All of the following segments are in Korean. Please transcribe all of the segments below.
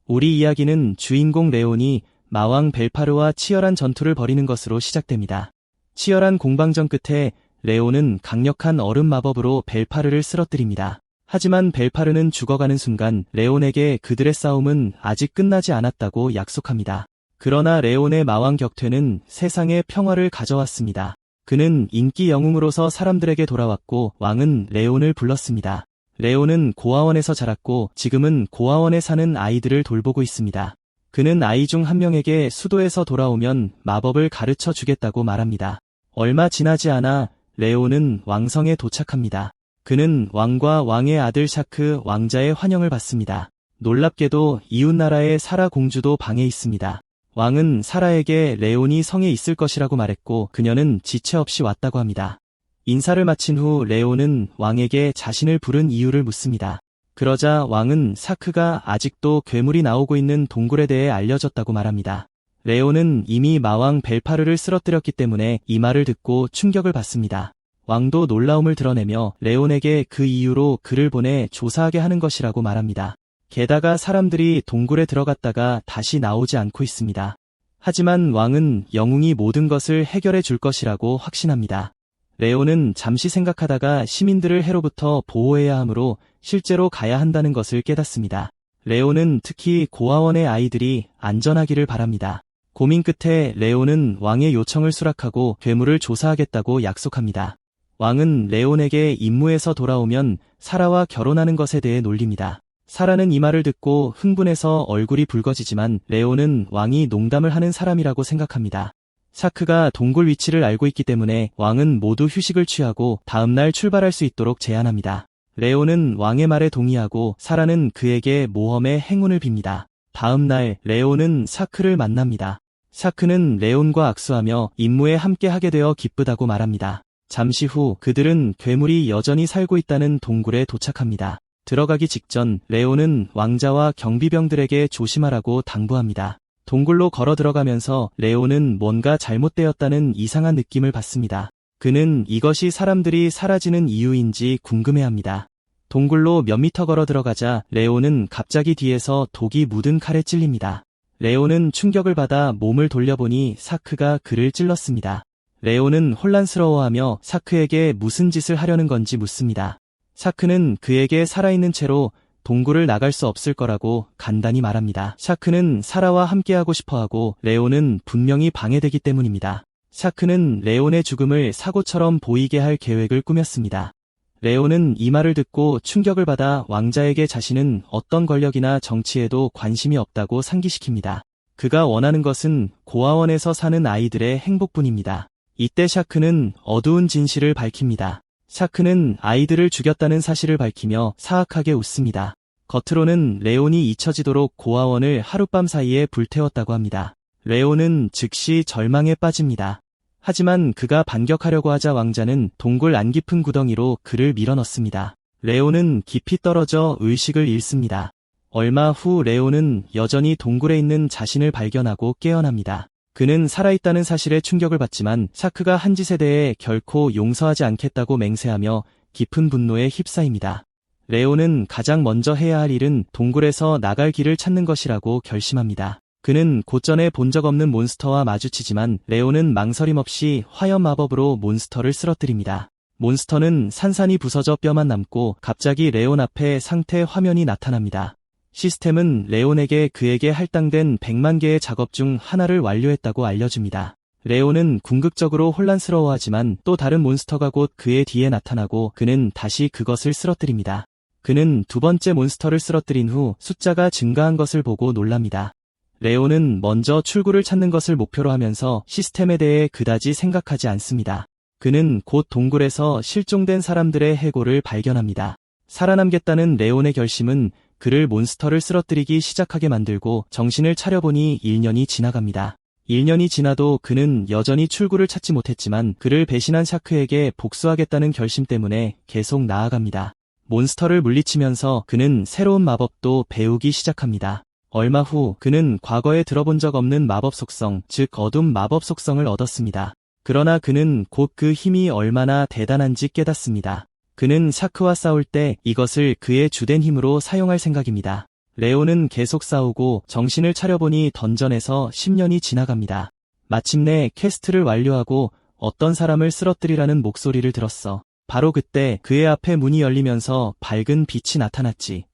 우리 이야기는 주인공 레온이 마왕 벨파르와 치열한 전투를 벌이는 것으로 시작됩니다. 치열한 공방전 끝에 레온은 강력한 얼음 마법으로 벨파르를 쓰러뜨립니다. 하지만 벨파르는 죽어가는 순간 레온에게 그들의 싸움은 아직 끝나지 않았다고 약속합니다. 그러나 레온의 마왕 격퇴는 세상에 평화를 가져왔습니다. 그는 인기 영웅으로서 사람들에게 돌아왔고 왕은 레온을 불렀습니다. 레온은 고아원에서 자랐고 지금은 고아원에 사는 아이들을 돌보고 있습니다. 그는 아이 중 한 명에게 수도에서 돌아오면 마법을 가르쳐 주겠다고 말합니다. 얼마 지나지 않아 레온은 왕성에 도착합니다. 그는 왕과 왕의 아들 샤크 왕자의 환영을 받습니다. 놀랍게도 이웃나라의 사라 공주도 방에 있습니다. 왕은 사라에게 레온이 성에 있을 것이라고 말했고 그녀는 지체 없이 왔다고 합니다. 인사를 마친 후 레온은 왕에게 자신을 부른 이유를 묻습니다. 그러자 왕은 샤크가 아직도 괴물이 나오고 있는 동굴에 대해 알려줬다고 말합니다. 레온은 이미 마왕 벨파르를 쓰러뜨렸기 때문에 이 말을 듣고 충격을 받습니다. 왕도 놀라움을 드러내며 레온에게 그 이유로 그를 보내 조사하게 하는 것이라고 말합니다. 게다가 사람들이 동굴에 들어갔다가 다시 나오지 않고 있습니다. 하지만 왕은 영웅이 모든 것을 해결해 줄 것이라고 확신합니다. 레온은 잠시 생각하다가 시민들을 해로부터 보호해야 하므로 실제로 가야 한다는 것을 깨닫습니다. 레온은 특히 고아원의 아이들이 안전하기를 바랍니다. 고민 끝에 레온은 왕의 요청을 수락하고 괴물을 조사하겠다고 약속합니다. 왕은 레온에게 임무에서 돌아오면 사라와 결혼하는 것에 대해 놀립니다. 사라는 이 말을 듣고 흥분해서 얼굴이 붉어지지만 레온은 왕이 농담을 하는 사람이라고 생각합니다. 샤크가 동굴 위치를 알고 있기 때문에 왕은 모두 휴식을 취하고 다음날 출발할 수 있도록 제안합니다. 레온은 왕의 말에 동의하고 사라는 그에게 모험의 행운을 빕니다. 다음날 레온은 샤크를 만납니다. 샤크는 레온과 악수하며 임무에 함께하게 되어 기쁘다고 말합니다. 잠시 후 그들은 괴물이 여전히 살고 있다는 동굴에 도착합니다. 들어가기 직전 레온은 왕자와 경비병들에게 조심하라고 당부합니다. 동굴로 걸어 들어가면서 레온은 뭔가 잘못되었다는 이상한 느낌을 받습니다. 그는 이것이 사람들이 사라지는 이유인지 궁금해합니다. 동굴로 몇 미터 걸어 들어가자 레온은 갑자기 뒤에서 독이 묻은 칼에 찔립니다. 레온은 충격을 받아 몸을 돌려보니 샤크가 그를 찔렀습니다. 레온은 혼란스러워하며 샤크에게 무슨 짓을 하려는 건지 묻습니다. 샤크는 그에게 살아있는 채로 동굴을 나갈 수 없을 거라고 간단히 말합니다. 샤크는 사라와 함께하고 싶어하고 레온은 분명히 방해되기 때문입니다. 샤크는 레온의 죽음을 사고처럼 보이게 할 계획을 꾸몄습니다. 레온은 이 말을 듣고 충격을 받아 왕자에게 자신은 어떤 권력이나 정치에도 관심이 없다고 상기시킵니다. 그가 원하는 것은 고아원에서 사는 아이들의 행복뿐입니다. 이때 샤크는 어두운 진실을 밝힙니다. 샤크는 아이들을 죽였다는 사실을 밝히며 사악하게 웃습니다. 겉으로는 레온이 잊혀지도록 고아원을 하룻밤 사이에 불태웠다고 합니다. 레온은 즉시 절망에 빠집니다. 하지만 그가 반격하려고 하자 왕자는 동굴 안 깊은 구덩이로 그를 밀어넣습니다. 레온은 깊이 떨어져 의식을 잃습니다. 얼마 후 레온은 여전히 동굴에 있는 자신을 발견하고 깨어납니다. 그는 살아있다는 사실에 충격을 받지만 샤크가 한 짓에 대해 결코 용서하지 않겠다고 맹세하며 깊은 분노에 휩싸입니다. 레온은 가장 먼저 해야 할 일은 동굴에서 나갈 길을 찾는 것이라고 결심합니다. 그는 곧전에 본 적 없는 몬스터와 마주치지만 레온은 망설임 없이 화염 마법으로 몬스터를 쓰러뜨립니다. 몬스터는 산산이 부서져 뼈만 남고 갑자기 레온 앞에 상태 화면이 나타납니다. 시스템은 레온에게 그에게 할당된 100만 개의 작업 중 하나를 완료했다고 알려줍니다. 레온은 궁극적으로 혼란스러워하지만 또 다른 몬스터가 곧 그의 뒤에 나타나고 그는 다시 그것을 쓰러뜨립니다. 그는 두 번째 몬스터를 쓰러뜨린 후 숫자가 증가한 것을 보고 놀랍니다. 레온은 먼저 출구를 찾는 것을 목표로 하면서 시스템에 대해 그다지 생각하지 않습니다. 그는 곧 동굴에서 실종된 사람들의 해골을 발견합니다. 살아남겠다는 레온의 결심은 그를 몬스터를 쓰러뜨리기 시작하게 만들고 정신을 차려보니 1년이 지나갑니다. 1년이 지나도 그는 여전히 출구를 찾지 못했지만 그를 배신한 샤크에게 복수하겠다는 결심 때문에 계속 나아갑니다. 몬스터를 물리치면서 그는 새로운 마법도 배우기 시작합니다. 얼마 후 그는 과거에 들어본 적 없는 마법 속성, 즉 어둠 마법 속성을 얻었습니다. 그러나 그는 곧 그 힘이 얼마나 대단한지 깨닫습니다. 그는 샤크와 싸울 때 이것을 그의 주된 힘으로 사용할 생각입니다. 레오는 계속 싸우고 정신을 차려보니 던전에서 10년이 지나갑니다. 마침내 퀘스트를 완료하고 어떤 사람을 쓰러뜨리라는 목소리를 들었어. 바로 그때 그의 앞에 문이 열리면서 밝은 빛이 나타났지.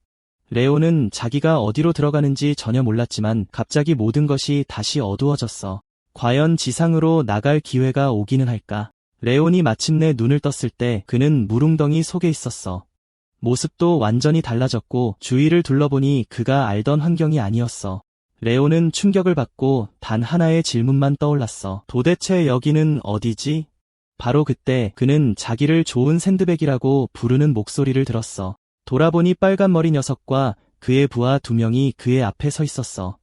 레오는 자기가 어디로 들어가는지 전혀 몰랐지만 갑자기 모든 것이 다시 어두워졌어. 과연 지상으로 나갈 기회가 오기는 할까? 레온이 마침내 눈을 떴을 때 그는 물웅덩이 속에 있었어. 모습도 완전히 달라졌고 주위를 둘러보니 그가 알던 환경이 아니었어. 레온은 충격을 받고 단 하나의 질문만 떠올랐어. 도대체 여기는 어디지? 바로 그때 그는 자기를 좋은 샌드백이라고 부르는 목소리를 들었어. 돌아보니 빨간머리 녀석과 그의 부하 2명이 그의 앞에 서 있었어.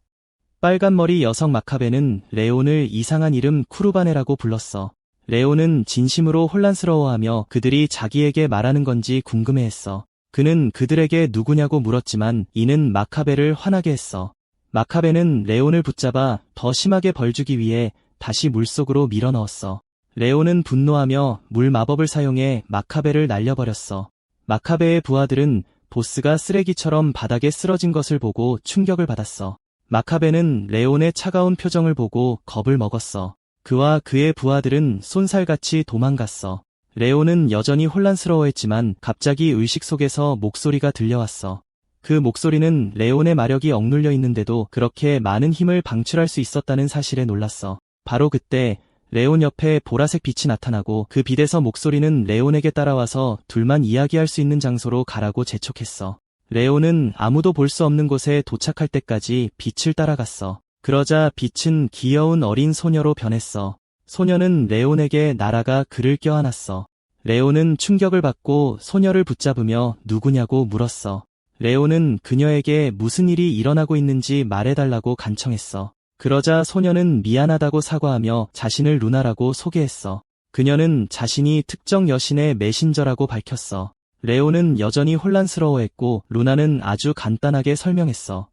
빨간머리 여성 마카베는 레온을 이상한 이름 쿠르바네라고 불렀어. 레온은 진심으로 혼란스러워하며 그들이 자기에게 말하는 건지 궁금해했어. 그는 그들에게 누구냐고 물었지만 이는 마카베를 화나게 했어. 마카베는 레온을 붙잡아 더 심하게 벌주기 위해 다시 물속으로 밀어넣었어. 레온은 분노하며 물 마법을 사용해 마카베를 날려버렸어. 마카베의 부하들은 보스가 쓰레기처럼 바닥에 쓰러진 것을 보고 충격을 받았어. 마카베는 레온의 차가운 표정을 보고 겁을 먹었어. 그와 그의 부하들은 쏜살같이 도망갔어. 레온은 여전히 혼란스러워했지만 갑자기 의식 속에서 목소리가 들려왔어. 그 목소리는 레온의 마력이 억눌려 있는데도 그렇게 많은 힘을 방출할 수 있었다는 사실에 놀랐어. 바로 그때 레온 옆에 보라색 빛이 나타나고 그 빛에서 목소리는 레온에게 따라와서 둘만 이야기할 수 있는 장소로 가라고 재촉했어. 레온은 아무도 볼 수 없는 곳에 도착할 때까지 빛을 따라갔어. 그러자 빛은 귀여운 어린 소녀로 변했어. 소녀는 레온에게 날아가 그를 껴안았어. 레온은 충격을 받고 소녀를 붙잡으며 누구냐고 물었어. 레온은 그녀에게 무슨 일이 일어나고 있는지 말해달라고 간청했어. 그러자 소녀는 미안하다고 사과하며 자신을 루나라고 소개했어. 그녀는 자신이 특정 여신의 메신저라고 밝혔어. 레온은 여전히 혼란스러워했고 루나는 아주 간단하게 설명했어.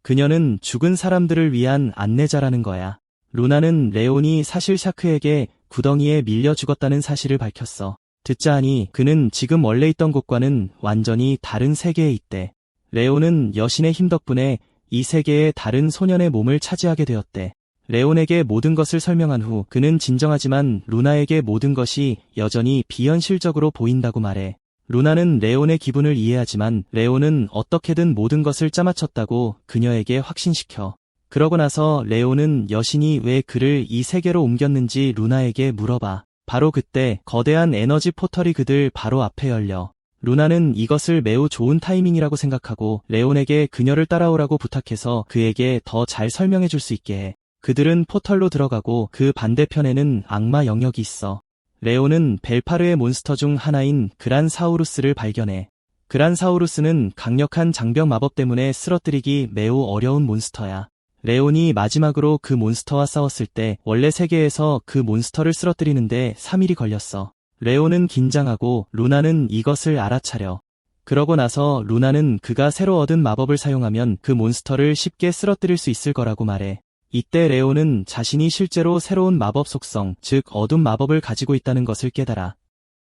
그녀는 죽은 사람들을 위한 안내자라는 거야. 루나는 레온이 사실 샤크에게 구덩이에 밀려 죽었다는 사실을 밝혔어. 듣자 하니 그는 지금 원래 있던 곳과는 완전히 다른 세계에 있대. 레온은 여신의 힘 덕분에 이 세계의 다른 소년의 몸을 차지하게 되었대. 레온에게 모든 것을 설명한 후 그는 진정하지만 루나에게 모든 것이 여전히 비현실적으로 보인다고 말해. 루나는 레온의 기분을 이해하지만 레온은 어떻게든 모든 것을 짜맞췄다고 그녀에게 확신시켜. 그러고 나서 레온은 여신이 왜 그를 이 세계로 옮겼는지 루나에게 물어봐. 바로 그때 거대한 에너지 포털이 그들 바로 앞에 열려. 루나는 이것을 매우 좋은 타이밍이라고 생각하고 레온에게 그녀를 따라오라고 부탁해서 그에게 더 잘 설명해 줄 수 있게 해. 그들은 포털로 들어가고 그 반대편에는 악마 영역이 있어. 레온은 벨파르의 몬스터 중 하나인 그란사우루스를 발견해. 그란사우루스는 강력한 장벽 마법 때문에 쓰러뜨리기 매우 어려운 몬스터야. 레온이 마지막으로 그 몬스터와 싸웠을 때 원래 세계에서 그 몬스터를 쓰러뜨리는데 3일이 걸렸어. 레온은 긴장하고 루나는 이것을 알아차려. 그러고 나서 루나는 그가 새로 얻은 마법을 사용하면 그 몬스터를 쉽게 쓰러뜨릴 수 있을 거라고 말해. 이때 레온은 자신이 실제로 새로운 마법 속성, 즉 어둠 마법을 가지고 있다는 것을 깨달아.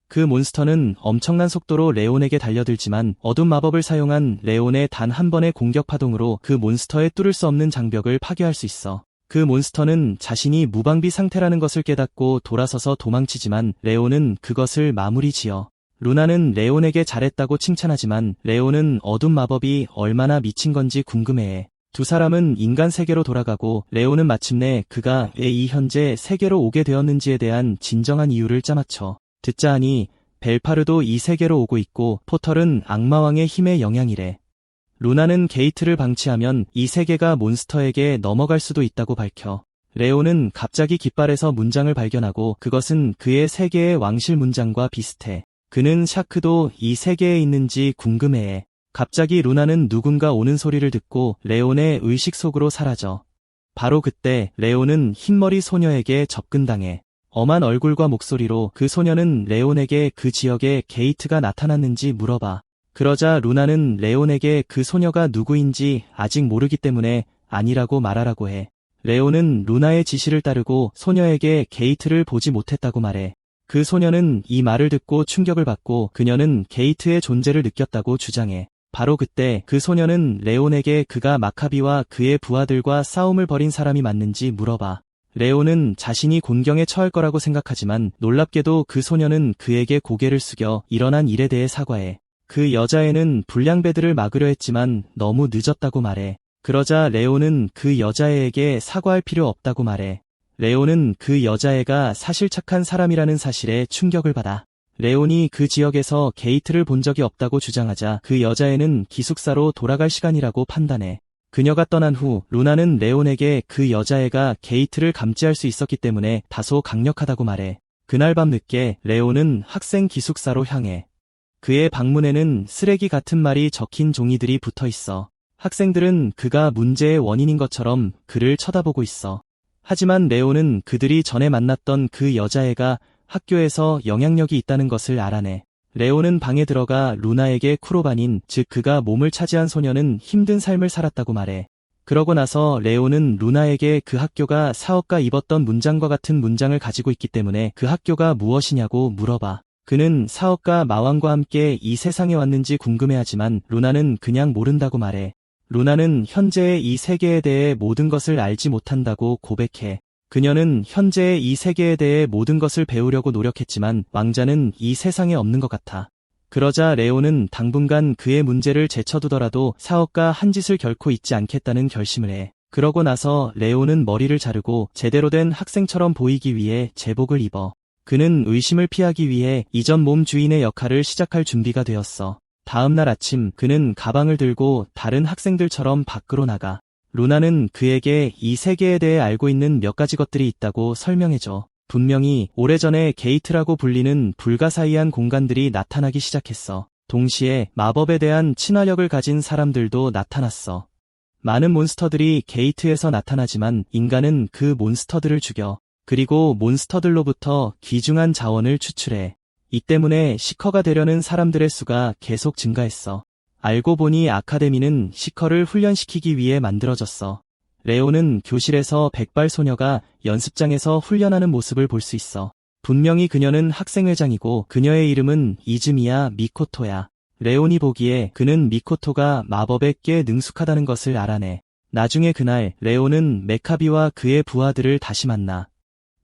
그 몬스터는 엄청난 속도로 레온에게 달려들지만 어둠 마법을 사용한 레온의 단 한 번의 공격 파동으로 그 몬스터의 뚫을 수 없는 장벽을 파괴할 수 있어. 그 몬스터는 자신이 무방비 상태라는 것을 깨닫고 돌아서서 도망치지만 레온은 그것을 마무리 지어. 루나는 레온에게 잘했다고 칭찬하지만 레온은 어둠 마법이 얼마나 미친 건지 궁금해해. 두 사람은 인간 세계로 돌아가고 레온은 마침내 그가 왜 이 현재 세계로 오게 되었는지에 대한 진정한 이유를 짜맞춰. 듣자 하니 벨파르도 이 세계로 오고 있고 포털은 악마왕의 힘의 영향이래. 루나는 게이트를 방치하면 이 세계가 몬스터에게 넘어갈 수도 있다고 밝혀. 레온은 갑자기 깃발에서 문장을 발견하고 그것은 그의 세계의 왕실 문장과 비슷해. 그는 샤크도 이 세계에 있는지 궁금해해. 갑자기 루나는 누군가 오는 소리를 듣고 레온의 의식 속으로 사라져. 바로 그때 레온은 흰머리 소녀에게 접근당해. 엄한 얼굴과 목소리로 그 소녀는 레온에게 그 지역에 게이트가 나타났는지 물어봐. 그러자 루나는 레온에게 그 소녀가 누구인지 아직 모르기 때문에 아니라고 말하라고 해. 레온은 루나의 지시를 따르고 소녀에게 게이트를 보지 못했다고 말해. 그 소녀는 이 말을 듣고 충격을 받고 그녀는 게이트의 존재를 느꼈다고 주장해. 바로 그때 그 소녀는 레온에게 그가 마카비와 그의 부하들과 싸움을 벌인 사람이 맞는지 물어봐. 레온은 자신이 곤경에 처할 거라고 생각하지만 놀랍게도 그 소녀는 그에게 고개를 숙여 일어난 일에 대해 사과해. 그 여자애는 불량배들을 막으려 했지만 너무 늦었다고 말해. 그러자 레온은 그 여자애에게 사과할 필요 없다고 말해. 레온은 그 여자애가 사실 착한 사람이라는 사실에 충격을 받아. 레온이 그 지역에서 게이트를 본 적이 없다고 주장하자 그 여자애는 기숙사로 돌아갈 시간이라고 판단해. 그녀가 떠난 후 루나는 레온에게 그 여자애가 게이트를 감지할 수 있었기 때문에 다소 강력하다고 말해. 그날 밤 늦게 레온은 학생 기숙사로 향해. 그의 방문에는 쓰레기 같은 말이 적힌 종이들이 붙어 있어. 학생들은 그가 문제의 원인인 것처럼 그를 쳐다보고 있어. 하지만 레온은 그들이 전에 만났던 그 여자애가 학교에서 영향력이 있다는 것을 알아내. 레온은 방에 들어가 루나에게 쿠로바닌, 즉 그가 몸을 차지한 소녀는 힘든 삶을 살았다고 말해. 그러고 나서 레온은 루나에게 그 학교가 사업가 입었던 문장과 같은 문장을 가지고 있기 때문에 그 학교가 무엇이냐고 물어봐. 그는 사업가 마왕과 함께 이 세상에 왔는지 궁금해하지만 루나는 그냥 모른다고 말해. 루나는 현재의 이 세계에 대해 모든 것을 알지 못한다고 고백해. 그녀는 현재의 이 세계에 대해 모든 것을 배우려고 노력했지만 왕자는 이 세상에 없는 것 같아. 그러자 레온은 당분간 그의 문제를 제쳐두더라도 사업가 한 짓을 결코 잊지 않겠다는 결심을 해. 그러고 나서 레온은 머리를 자르고 제대로 된 학생처럼 보이기 위해 제복을 입어. 그는 의심을 피하기 위해 이전 몸 주인의 역할을 시작할 준비가 되었어. 다음 날 아침 그는 가방을 들고 다른 학생들처럼 밖으로 나가. 루나는 그에게 이 세계에 대해 알고 있는 몇 가지 것들이 있다고 설명해줘. 분명히 오래전에 게이트라고 불리는 불가사의한 공간들이 나타나기 시작했어. 동시에 마법에 대한 친화력을 가진 사람들도 나타났어. 많은 몬스터들이 게이트에서 나타나지만 인간은 그 몬스터들을 죽여. 그리고 몬스터들로부터 귀중한 자원을 추출해. 이 때문에 시커가 되려는 사람들의 수가 계속 증가했어. 알고 보니 아카데미는 시커를 훈련시키기 위해 만들어졌어. 레온은 교실에서 백발 소녀가 연습장에서 훈련하는 모습을 볼 수 있어. 분명히 그녀는 학생회장이고 그녀의 이름은 이즈미야 미코토야. 레온이 보기에 그는 미코토가 마법에 꽤 능숙하다는 것을 알아내. 나중에 그날 레온은 메카비와 그의 부하들을 다시 만나.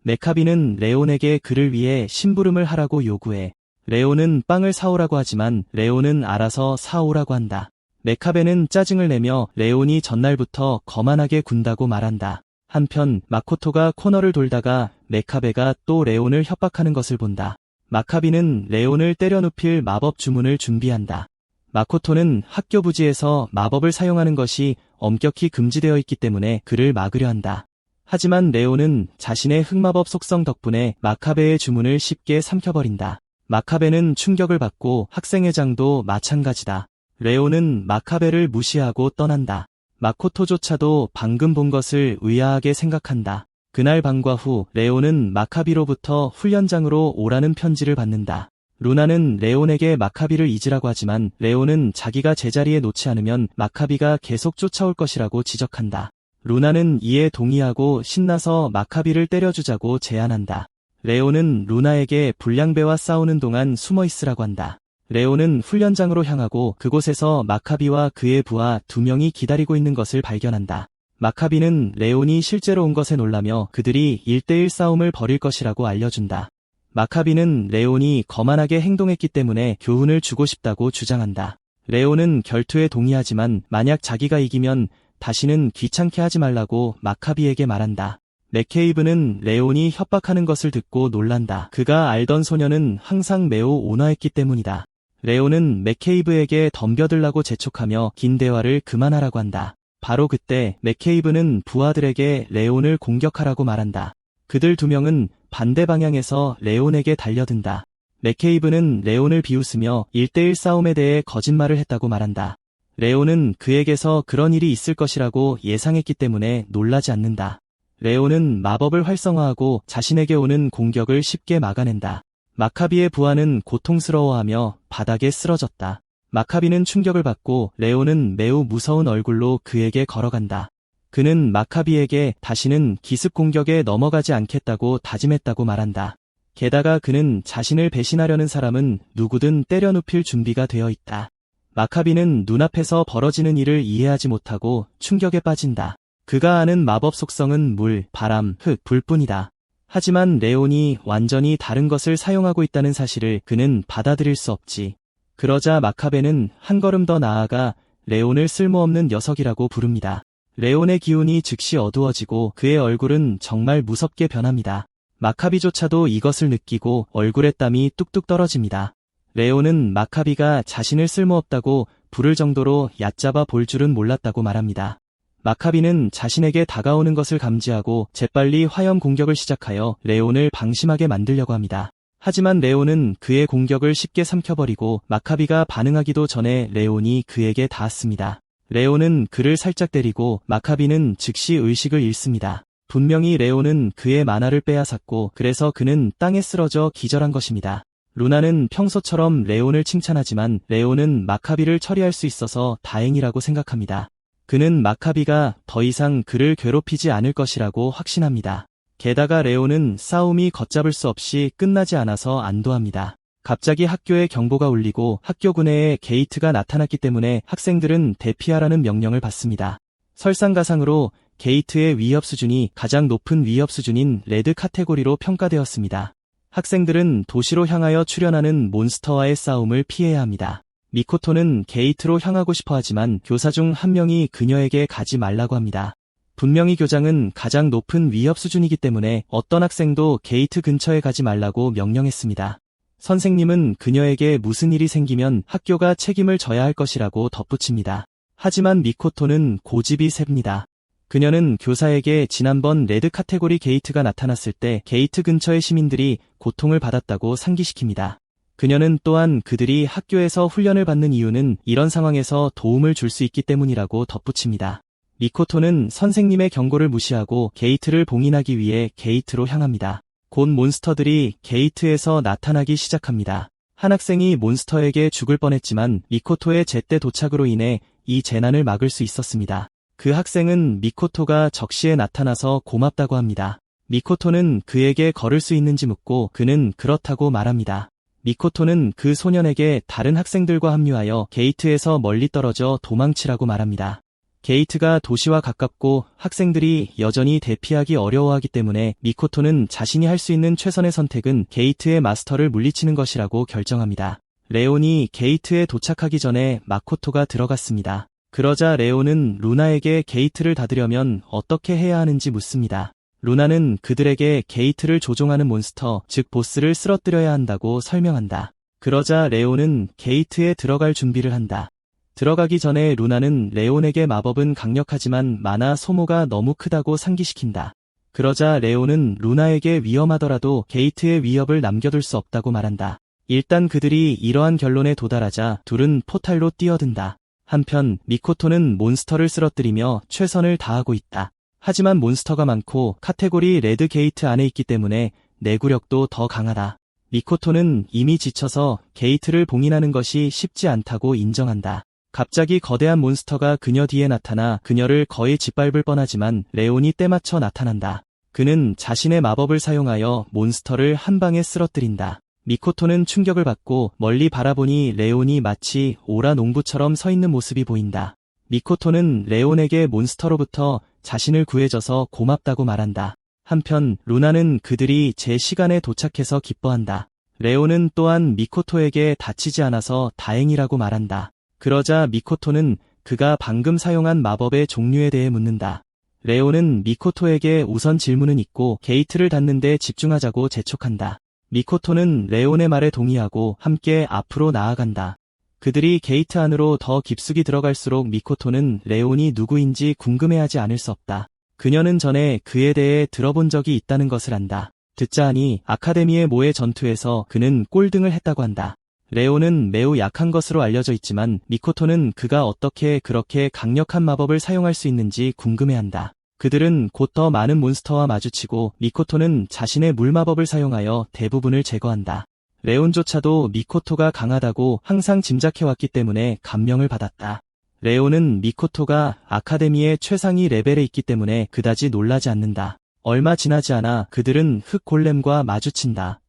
메카비는 레온에게 그를 위해 심부름을 하라고 요구해. 레온은 빵을 사오라고 하지만 레온은 알아서 사오라고 한다. 메카베는 짜증을 내며 레온이 전날부터 거만하게 군다고 말한다. 한편 마코토가 코너를 돌다가 메카베가 또 레온을 협박하는 것을 본다. 마카비는 레온을 때려 눕힐 마법 주문을 준비한다. 마코토는 학교 부지에서 마법을 사용하는 것이 엄격히 금지되어 있기 때문에 그를 막으려 한다. 하지만 레온은 자신의 흑마법 속성 덕분에 마카베의 주문을 쉽게 삼켜버린다. 마카베는 충격을 받고 학생회장도 마찬가지다. 레온은 마카베를 무시하고 떠난다. 마코토조차도 방금 본 것을 의아하게 생각한다. 그날 밤과 후 레온은 마카비로부터 훈련장으로 오라는 편지를 받는다. 루나는 레온에게 마카비를 잊으라고 하지만 레온은 자기가 제자리에 놓지 않으면 마카비가 계속 쫓아올 것이라고 지적한다. 루나는 이에 동의하고 신나서 마카비를 때려주자고 제안한다. 레온은 루나에게 불량배와 싸우는 동안 숨어 있으라고 한다. 레온은 훈련장으로 향하고 그곳에서 마카비와 그의 부하 2명이 기다리고 있는 것을 발견한다. 마카비는 레온이 실제로 온 것에 놀라며 그들이 1대1 싸움을 벌일 것이라고 알려준다. 마카비는 레온이 거만하게 행동했기 때문에 교훈을 주고 싶다고 주장한다. 레온은 결투에 동의하지만 만약 자기가 이기면 다시는 귀찮게 하지 말라고 마카비에게 말한다. 맥케이브는 레온이 협박하는 것을 듣고 놀란다. 그가 알던 소녀는 항상 매우 온화했기 때문이다. 레온은 맥케이브에게 덤벼들라고 재촉하며 긴 대화를 그만하라고 한다. 바로 그때 맥케이브는 부하들에게 레온을 공격하라고 말한다. 그들 2명은 반대 방향에서 레온에게 달려든다. 맥케이브는 레온을 비웃으며 1대1 싸움에 대해 거짓말을 했다고 말한다. 레온은 그에게서 그런 일이 있을 것이라고 예상했기 때문에 놀라지 않는다. 레온은 마법을 활성화하고 자신에게 오는 공격을 쉽게 막아낸다. 마카비의 부하는 고통스러워하며 바닥에 쓰러졌다. 마카비는 충격을 받고 레온은 매우 무서운 얼굴로 그에게 걸어간다. 그는 마카비에게 다시는 기습 공격에 넘어가지 않겠다고 다짐했다고 말한다. 게다가 그는 자신을 배신하려는 사람은 누구든 때려 눕힐 준비가 되어 있다. 마카비는 눈앞에서 벌어지는 일을 이해하지 못하고 충격에 빠진다. 그가 아는 마법 속성은 물, 바람, 흙, 불뿐이다. 하지만 레온이 완전히 다른 것을 사용하고 있다는 사실을 그는 받아들일 수 없지. 그러자 마카베는 한 걸음 더 나아가 레온을 쓸모없는 녀석이라고 부릅니다. 레온의 기운이 즉시 어두워지고 그의 얼굴은 정말 무섭게 변합니다. 마카비조차도 이것을 느끼고 얼굴에 땀이 뚝뚝 떨어집니다. 레온은 마카비가 자신을 쓸모없다고 부를 정도로 얕잡아 볼 줄은 몰랐다고 말합니다. 마카비는 자신에게 다가오는 것을 감지하고 재빨리 화염 공격을 시작하여 레온을 방심하게 만들려고 합니다. 하지만 레온은 그의 공격을 쉽게 삼켜버리고 마카비가 반응하기도 전에 레온이 그에게 닿았습니다. 레온은 그를 살짝 때리고 마카비는 즉시 의식을 잃습니다. 분명히 레온은 그의 만화를 빼앗았고 그래서 그는 땅에 쓰러져 기절한 것입니다. 루나는 평소처럼 레온을 칭찬하지만 레온은 마카비를 처리할 수 있어서 다행이라고 생각합니다. 그는 마카비가 더 이상 그를 괴롭히지 않을 것이라고 확신합니다. 게다가 레온은 싸움이 걷잡을 수 없이 끝나지 않아서 안도합니다. 갑자기 학교에 경보가 울리고 학교 구내에 게이트가 나타났기 때문에 학생들은 대피하라는 명령을 받습니다. 설상가상으로 게이트의 위협 수준이 가장 높은 위협 수준인 레드 카테고리로 평가되었습니다. 학생들은 도시로 향하여 출현하는 몬스터와의 싸움을 피해야 합니다. 미코토는 게이트로 향하고 싶어 하지만 교사 중 한 명이 그녀에게 가지 말라고 합니다. 분명히 교장은 가장 높은 위협 수준이기 때문에 어떤 학생도 게이트 근처에 가지 말라고 명령했습니다. 선생님은 그녀에게 무슨 일이 생기면 학교가 책임을 져야 할 것이라고 덧붙입니다. 하지만 미코토는 고집이 셉니다. 그녀는 교사에게 지난번 레드 카테고리 게이트가 나타났을 때 게이트 근처의 시민들이 고통을 받았다고 상기시킵니다. 그녀는 또한 그들이 학교에서 훈련을 받는 이유는 이런 상황에서 도움을 줄 수 있기 때문이라고 덧붙입니다. 미코토는 선생님의 경고를 무시하고 게이트를 봉인하기 위해 게이트로 향합니다. 곧 몬스터들이 게이트에서 나타나기 시작합니다. 한 학생이 몬스터에게 죽을 뻔했지만 미코토의 제때 도착으로 인해 이 재난을 막을 수 있었습니다. 그 학생은 미코토가 적시에 나타나서 고맙다고 합니다. 미코토는 그에게 걸을 수 있는지 묻고 그는 그렇다고 말합니다. 미코토는 그 소년에게 다른 학생들과 합류하여 게이트에서 멀리 떨어져 도망치라고 말합니다. 게이트가 도시와 가깝고 학생들이 여전히 대피하기 어려워하기 때문에 미코토는 자신이 할 수 있는 최선의 선택은 게이트의 마스터를 물리치는 것이라고 결정합니다. 레온이 게이트에 도착하기 전에 마코토가 들어갔습니다. 그러자 레온은 루나에게 게이트를 닫으려면 어떻게 해야 하는지 묻습니다. 루나는 그들에게 게이트를 조종하는 몬스터, 즉 보스를 쓰러뜨려야 한다고 설명한다. 그러자 레온은 게이트에 들어갈 준비를 한다. 들어가기 전에 루나는 레온에게 마법은 강력하지만 만화 소모가 너무 크다고 상기시킨다. 그러자 레온은 루나에게 위험하더라도 게이트의 위협을 남겨둘 수 없다고 말한다. 일단 그들이 이러한 결론에 도달하자 둘은 포탈로 뛰어든다. 한편 미코토는 몬스터를 쓰러뜨리며 최선을 다하고 있다. 하지만 몬스터가 많고 카테고리 레드 게이트 안에 있기 때문에 내구력도 더 강하다. 미코토는 이미 지쳐서 게이트를 봉인하는 것이 쉽지 않다고 인정한다. 갑자기 거대한 몬스터가 그녀 뒤에 나타나 그녀를 거의 짓밟을 뻔하지만 레온이 때맞춰 나타난다. 그는 자신의 마법을 사용하여 몬스터를 한 방에 쓰러뜨린다. 미코토는 충격을 받고 멀리 바라보니 레온이 마치 오라 농부처럼 서 있는 모습이 보인다. 미코토는 레온에게 몬스터로부터 자신을 구해줘서 고맙다고 말한다. 한편 루나는 그들이 제 시간에 도착해서 기뻐한다. 레온은 또한 미코토에게 다치지 않아서 다행이라고 말한다. 그러자 미코토는 그가 방금 사용한 마법의 종류에 대해 묻는다. 레온은 미코토에게 우선 질문은 있고 게이트를 닫는 데 집중하자고 재촉한다. 미코토는 레온의 말에 동의하고 함께 앞으로 나아간다. 그들이 게이트 안으로 더 깊숙이 들어갈수록 미코토는 레온이 누구인지 궁금해하지 않을 수 없다. 그녀는 전에 그에 대해 들어본 적이 있다는 것을 안다. 듣자 하니 아카데미의 모의 전투에서 그는 꼴등을 했다고 한다. 레온은 매우 약한 것으로 알려져 있지만 미코토는 그가 어떻게 그렇게 강력한 마법을 사용할 수 있는지 궁금해한다. 그들은 곧 더 많은 몬스터와 마주치고 미코토는 자신의 물마법을 사용하여 대부분을 제거한다. 레온조차도 미코토가 강하다고 항상 짐작해왔기 때문에 감명을 받았다. 레온은 미코토가 아카데미의 최상위 레벨에 있기 때문에 그다지 놀라지 않는다. 얼마 지나지 않아 그들은 흑 골렘과 마주친다.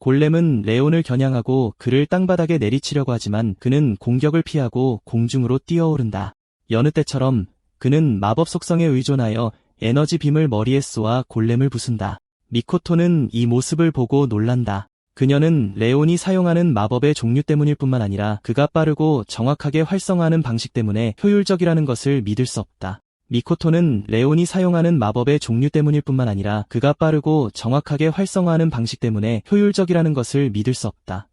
골렘은 레온을 겨냥하고 그를 땅바닥에 내리치려고 하지만 그는 공격을 피하고 공중으로 뛰어오른다. 여느 때처럼 그는 마법 속성에 의존하여 에너지 빔을 머리에 쏘아 골렘을 부순다. 미코토는 이 모습을 보고 놀란다. 그녀는 레온이 사용하는 마법의 종류 때문일 뿐만 아니라 그가 빠르고 정확하게 활성화하는 방식 때문에 효율적이라는 것을 믿을 수 없다. 미코토는 레온이 사용하는 마법의 종류 때문일 뿐만 아니라 그가 빠르고 정확하게 활성화하는 방식 때문에 효율적이라는 것을 믿을 수 없다.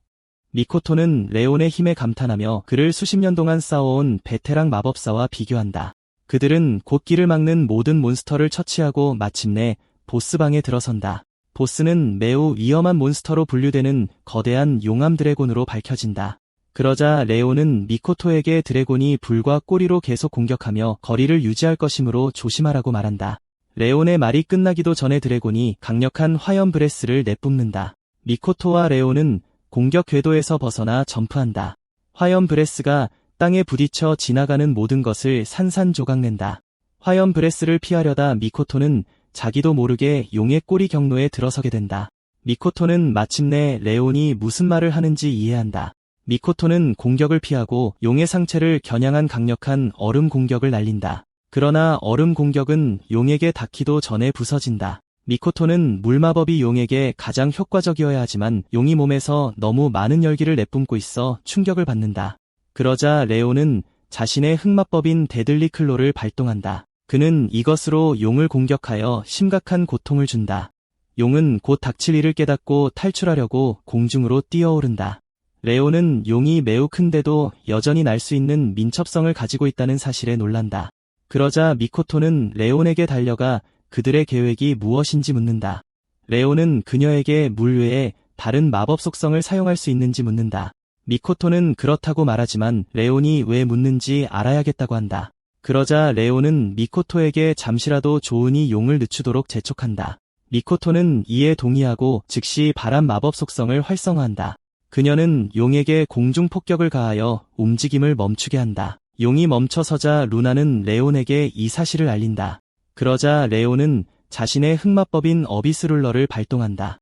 미코토는 레온의 힘에 감탄하며 그를 수십 년 동안 쌓아온 베테랑 마법사와 비교한다. 그들은 곧 길을 막는 모든 몬스터를 처치하고 마침내 보스방에 들어선다. 보스는 매우 위험한 몬스터로 분류되는 거대한 용암 드래곤으로 밝혀진다. 그러자 레온은 미코토에게 드래곤이 불과 꼬리로 계속 공격하며 거리를 유지할 것이므로 조심하라고 말한다. 레온의 말이 끝나기도 전에 드래곤이 강력한 화염 브레스를 내뿜는다. 미코토와 레온은 공격 궤도에서 벗어나 점프한다. 화염 브레스가 땅에 부딪혀 지나가는 모든 것을 산산조각낸다. 화염 브레스를 피하려다 미코토는 자기도 모르게 용의 꼬리 경로에 들어서게 된다. 미코토는 마침내 레온이 무슨 말을 하는지 이해한다. 미코토는 공격을 피하고 용의 상체를 겨냥한 강력한 얼음 공격을 날린다. 그러나 얼음 공격은 용에게 닿기도 전에 부서진다. 미코토는 물마법이 용에게 가장 효과적이어야 하지만 용이 몸에서 너무 많은 열기를 내뿜고 있어 충격을 받는다. 그러자 레온은 자신의 흑마법인 데들리 클로를 발동한다. 그는 이것으로 용을 공격하여 심각한 고통을 준다. 용은 곧 닥칠 일을 깨닫고 탈출하려고 공중으로 뛰어오른다. 레온은 용이 매우 큰데도 여전히 날 수 있는 민첩성을 가지고 있다는 사실에 놀란다. 그러자 미코토는 레온에게 달려가 그들의 계획이 무엇인지 묻는다. 레온은 그녀에게 물 외에 다른 마법 속성을 사용할 수 있는지 묻는다. 미코토는 그렇다고 말하지만 레온이 왜 묻는지 알아야겠다고 한다. 그러자 레온은 미코토에게 잠시라도 좋으니 용을 늦추도록 재촉한다. 미코토는 이에 동의하고 즉시 바람 마법 속성을 활성화한다. 그녀는 용에게 공중 폭격을 가하여 움직임을 멈추게 한다. 용이 멈춰서자 루나는 레온에게 이 사실을 알린다. 그러자 레온은 자신의 흑마법인 어비스룰러를 발동한다.